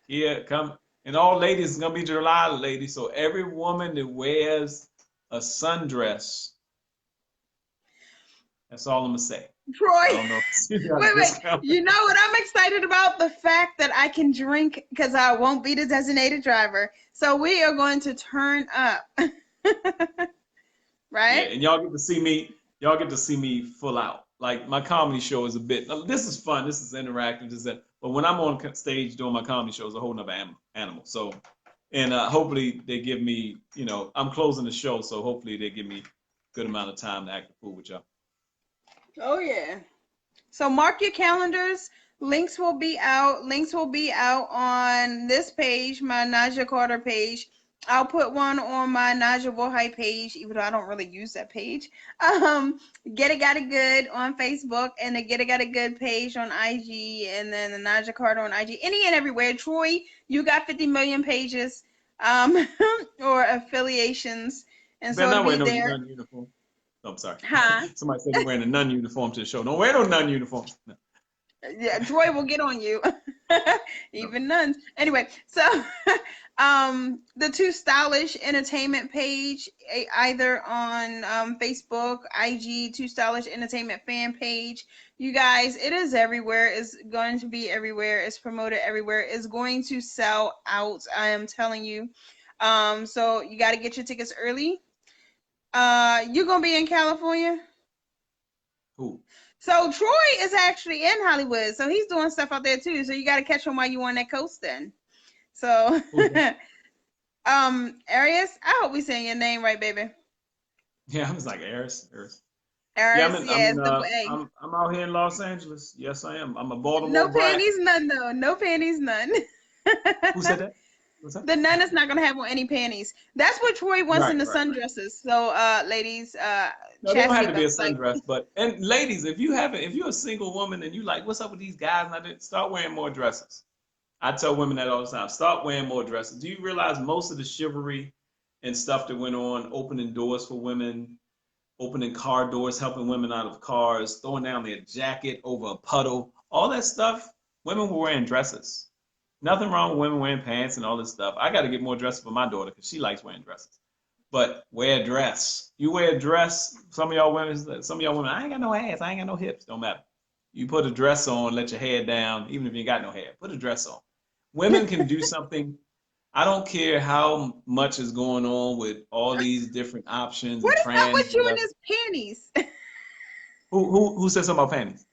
Speaker 3: Here, come. And all ladies, it's gonna be July, ladies. So every woman that wears a sundress, that's all I'm gonna say.
Speaker 1: Troy, wait. You know what I'm excited about? The fact that I can drink because I won't be the designated driver. So we are going to turn up. Right?
Speaker 3: Yeah, and y'all get to see me. Y'all get to see me full out. Like my comedy show is a bit. This is fun. This is interactive. This is that. But when I'm on stage doing my comedy show, it's a whole nother animal. So, and hopefully they give me. I'm closing the show, so hopefully they give me a good amount of time to act the fool with y'all.
Speaker 1: Oh yeah. So mark your calendars. Links will be out. Links will be out on this page, my Najee Carter page, I'll put one on my Naja Wohai page, even though I don't really use that page. Get It Got It Good on Facebook, and the Get It Got It Good page on IG, and then the Naja Carter on IG. Any and everywhere. Troy, you got 50 million pages, or affiliations, and so
Speaker 3: Better
Speaker 1: it'll
Speaker 3: not wear
Speaker 1: be
Speaker 3: no
Speaker 1: there.
Speaker 3: nun uniform. Oh, I'm sorry.
Speaker 1: Huh?
Speaker 3: Somebody said you're wearing a nun uniform to the show. Don't wear no nun uniform. No,
Speaker 1: Yeah, Troy will get on you.
Speaker 3: no.
Speaker 1: Even nuns. Anyway, so the Too Stylish Entertainment page, either on Facebook, IG, Too Stylish Entertainment fan page. You guys, it is everywhere. It's going to be everywhere. It's promoted everywhere. It's going to sell out. I am telling you. So you got to get your tickets early. You gonna be in California?
Speaker 3: Who?
Speaker 1: So Troy is actually in Hollywood, so he's doing stuff out there too. So you got to catch him while you on that coast then. So,
Speaker 3: Who's that?
Speaker 1: Arius, I hope we saying your name right, baby.
Speaker 3: Yeah, I was like Eris. Yeah,
Speaker 1: Arius, yeah, it's double A.
Speaker 3: I'm out here in Los Angeles. Yes, I am. I'm a Baltimore
Speaker 1: No
Speaker 3: brat.
Speaker 1: panties, none though. No panties, none.
Speaker 3: Who said that? What's that?
Speaker 1: The nun is not gonna have on any panties. That's what Troy wants in the
Speaker 3: Right.
Speaker 1: sundresses. So, ladies,
Speaker 3: No, they don't have
Speaker 1: chastity
Speaker 3: to be a
Speaker 1: belts, like,
Speaker 3: sundress, but and ladies, if you're a single woman and you like, what's up with these guys? And I didn't start wearing more dresses. I tell women that all the time. Start wearing more dresses. Do you realize most of the chivalry and stuff that went on, opening doors for women, opening car doors, helping women out of cars, throwing down their jacket over a puddle, all that stuff, women were wearing dresses. Nothing wrong with women wearing pants and all this stuff. I got to get more dresses for my daughter because she likes wearing dresses. But wear a dress. You wear a dress. Some of y'all women, I ain't got no ass. I ain't got no hips. Don't matter. You put a dress on, let your hair down, even if you ain't got no hair. Put a dress on. Women can do something. I don't care how much is going on with all these different options
Speaker 1: what
Speaker 3: and
Speaker 1: is up
Speaker 3: trans,
Speaker 1: with you and
Speaker 3: whatever.
Speaker 1: his panties?
Speaker 3: Who said something about panties?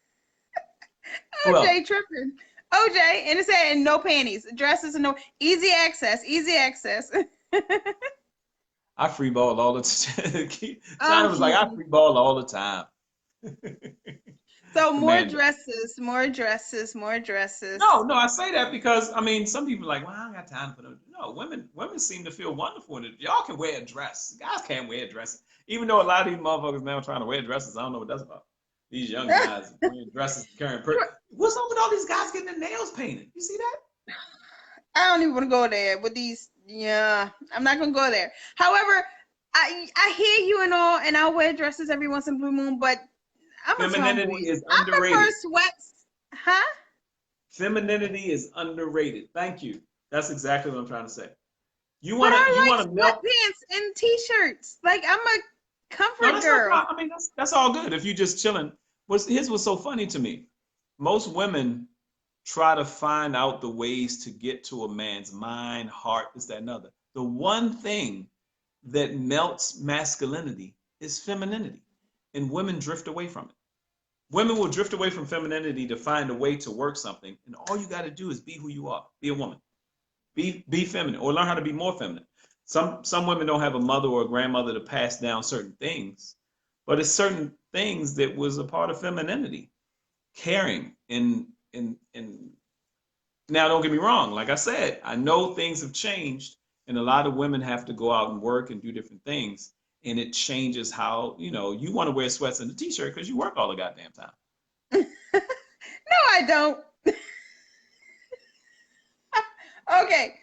Speaker 3: Who else?
Speaker 1: OJ tripping. OJ, and it said no panties, dresses, and no easy access, easy access.
Speaker 3: I free ball all the time. China
Speaker 1: Oh,
Speaker 3: was like, I free ball all the time.
Speaker 1: so more
Speaker 3: Commando.
Speaker 1: dresses, more dresses, more dresses.
Speaker 3: No, I say that because I mean, some people are like, well, I don't got time for them. No, women seem to feel wonderful in it. Y'all can wear a dress. Guys can't wear dresses. Even though a lot of these motherfuckers now trying to wear dresses, I don't know what that's about. These young guys wearing dresses, carrying what's up with all these guys getting their nails painted? You see that?
Speaker 1: I don't even want to go there with these. Yeah, I'm not gonna go there. However, I hear you and all, and I'll wear dresses every once in a blue moon, but I'm a
Speaker 3: Femininity
Speaker 1: tomboy.
Speaker 3: is
Speaker 1: I
Speaker 3: underrated.
Speaker 1: prefer sweats. Huh?
Speaker 3: Femininity is underrated. Thank you. That's exactly what I'm trying to say. You
Speaker 1: But
Speaker 3: wanna
Speaker 1: I like
Speaker 3: milk?
Speaker 1: sweatpants and t-shirts. Like I'm a
Speaker 3: No,
Speaker 1: comfort
Speaker 3: that's
Speaker 1: girl.
Speaker 3: not. I mean, that's all good if you're just chilling. Here's what's so funny to me. Most women try to find out the ways to get to a man's mind, heart, this, that, and other. The one thing that melts masculinity is femininity, and women drift away from it. Women will drift away from femininity to find a way to work something, and all you got to do is be who you are. Be a woman. Be feminine, or learn how to be more feminine. Some women don't have a mother or a grandmother to pass down certain things, but it's certain things that was a part of femininity, caring and now don't get me wrong. Like I said, I know things have changed, and a lot of women have to go out and work and do different things, and it changes how you want to wear sweats and a t-shirt because you work all the goddamn time.
Speaker 1: No, I don't. Okay.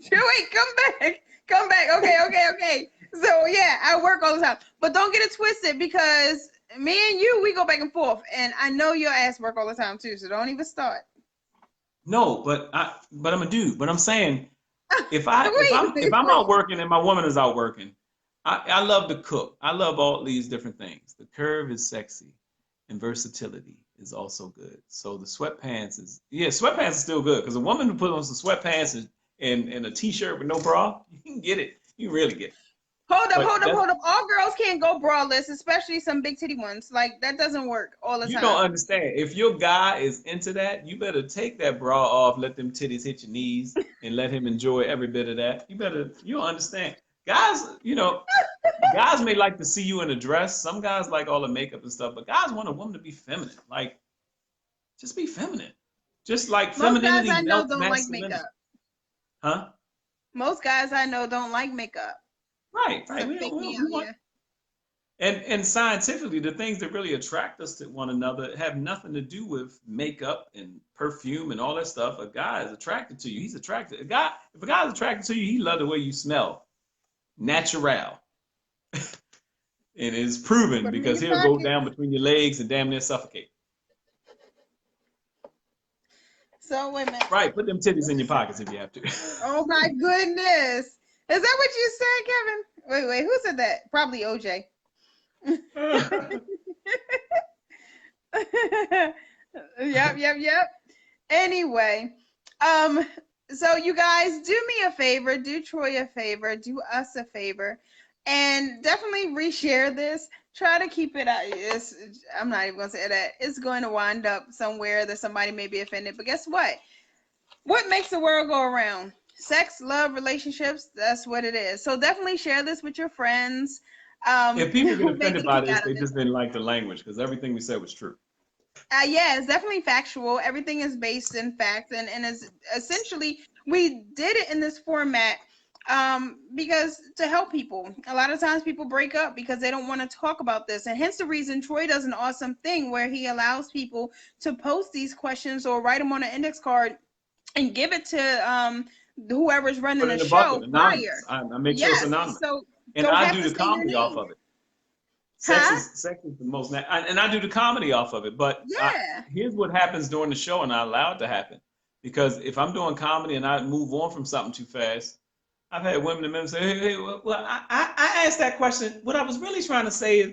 Speaker 1: So wait, come back. Okay. So yeah, I work all the time, but don't get it twisted because me and you, we go back and forth, and I know your ass work all the time too. So don't even start.
Speaker 3: No, but I'm a dude. But I'm saying if I'm
Speaker 1: Wait.
Speaker 3: out working and my woman is out working, I love to cook. I love all these different things. The curve is sexy, and versatility is also good. So the sweatpants sweatpants is still good because a woman who put on some sweatpants and a t-shirt with no bra, you can get it. You really get it.
Speaker 1: Hold up. All girls can't go braless, especially some big titty ones. Like that doesn't work all the
Speaker 3: You
Speaker 1: time.
Speaker 3: don't understand. If your guy is into that, you better take that bra off, let them titties hit your knees, and let him enjoy every bit of that. You don't understand. Guys, guys may like to see you in a dress. Some guys like all the makeup and stuff, but guys want a woman to be feminine. Like, just be feminine. Just like
Speaker 1: Most guys
Speaker 3: femininity
Speaker 1: I know
Speaker 3: melts
Speaker 1: don't like
Speaker 3: masculinity.
Speaker 1: makeup.
Speaker 3: Huh?
Speaker 1: Most guys I know don't like makeup.
Speaker 3: Right,
Speaker 1: It's
Speaker 3: right.
Speaker 1: a fake me out, yeah.
Speaker 3: And scientifically, the things that really attract us to one another have nothing to do with makeup and perfume and all that stuff. A guy is attracted to you. He's attracted. If a guy's attracted to you, he loves the way you smell. Natural. And it's proven
Speaker 1: Put 'em in
Speaker 3: because
Speaker 1: your
Speaker 3: he'll go
Speaker 1: pocket.
Speaker 3: down between your legs and damn near suffocate.
Speaker 1: So wait a minute.
Speaker 3: Right, put them titties in your pockets if you have to.
Speaker 1: Oh my goodness. Is that what you said, Kevin? Wait, who said that? Probably OJ. Yep. Anyway, so you guys do me a favor, do Troy a favor, do us a favor, and definitely reshare this. Try to keep it. I'm not even gonna say that. It's going to wind up somewhere that somebody may be offended. But guess what? What makes the world go around? Sex, love, relationships. That's what it is. So definitely share this with your friends.
Speaker 3: If people get
Speaker 1: Who may
Speaker 3: offended
Speaker 1: get a
Speaker 3: by
Speaker 1: kick
Speaker 3: this,
Speaker 1: out of
Speaker 3: they
Speaker 1: this.
Speaker 3: just didn't like the language because everything we said was true.
Speaker 1: Yeah, it's definitely factual. Everything is based in facts, and is essentially we did it in this format because to help people. A lot of times people break up because they don't want to talk about this, and hence the reason Troy does an awesome thing where he allows people to post these questions or write them on an index card and give it to whoever's running
Speaker 3: Put it
Speaker 1: the
Speaker 3: in the
Speaker 1: show
Speaker 3: bucket,
Speaker 1: prior.
Speaker 3: anonymous. I make sure it's
Speaker 1: Yes,
Speaker 3: anonymous.
Speaker 1: so
Speaker 3: And
Speaker 1: don't
Speaker 3: I
Speaker 1: have
Speaker 3: do
Speaker 1: to
Speaker 3: the
Speaker 1: say your
Speaker 3: comedy off
Speaker 1: name.
Speaker 3: of it.
Speaker 1: Huh?
Speaker 3: Sex is the most, and I do the comedy off of it. But
Speaker 1: Yeah.
Speaker 3: here's what happens during the show, and I allow it to happen because if I'm doing comedy and I move on from something too fast, I've had women and men say, "Hey, well, I asked that question. What I was really trying to say is,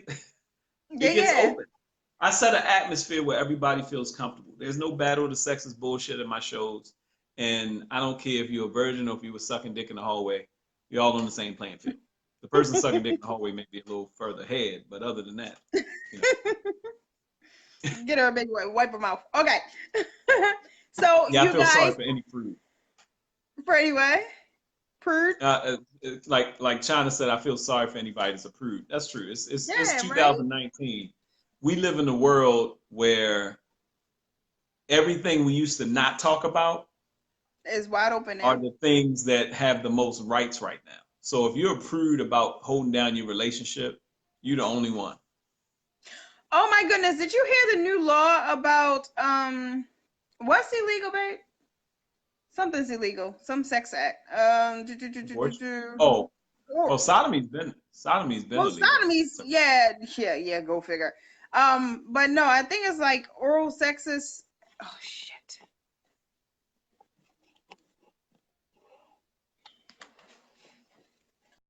Speaker 3: it gets
Speaker 1: Yeah.
Speaker 3: open. I set an atmosphere where everybody feels comfortable. There's no battle to sexist bullshit in my shows, and I don't care if you're a virgin or if you were sucking dick in the hallway. You're all on the same playing field. The person sucking dick in the hallway may be a little further ahead, but other than that, you know.
Speaker 1: Get her a big wipe her mouth. Okay. So
Speaker 3: Yeah, I
Speaker 1: you
Speaker 3: feel sorry
Speaker 1: guys,
Speaker 3: for any prude.
Speaker 1: for anyway, prude.
Speaker 3: Like China said, I feel sorry for anybody that's a prude. That's true. It's
Speaker 1: Yeah, right.
Speaker 3: 2019. We live in a world where everything we used to not talk about
Speaker 1: It's wide open
Speaker 3: are
Speaker 1: now.
Speaker 3: the things that have the most rights right now. So if you're a prude about holding down your relationship, you're the only one.
Speaker 1: Oh my goodness! Did you hear the new law about what's illegal, babe? Something's illegal. Some sex act.
Speaker 3: Abortion? Oh,
Speaker 1: Or,
Speaker 3: well, sodomy's been
Speaker 1: well,
Speaker 3: illegal.
Speaker 1: sodomies.
Speaker 3: So,
Speaker 1: Yeah. Go figure. But no, I think it's like oral sex is. Oh shit!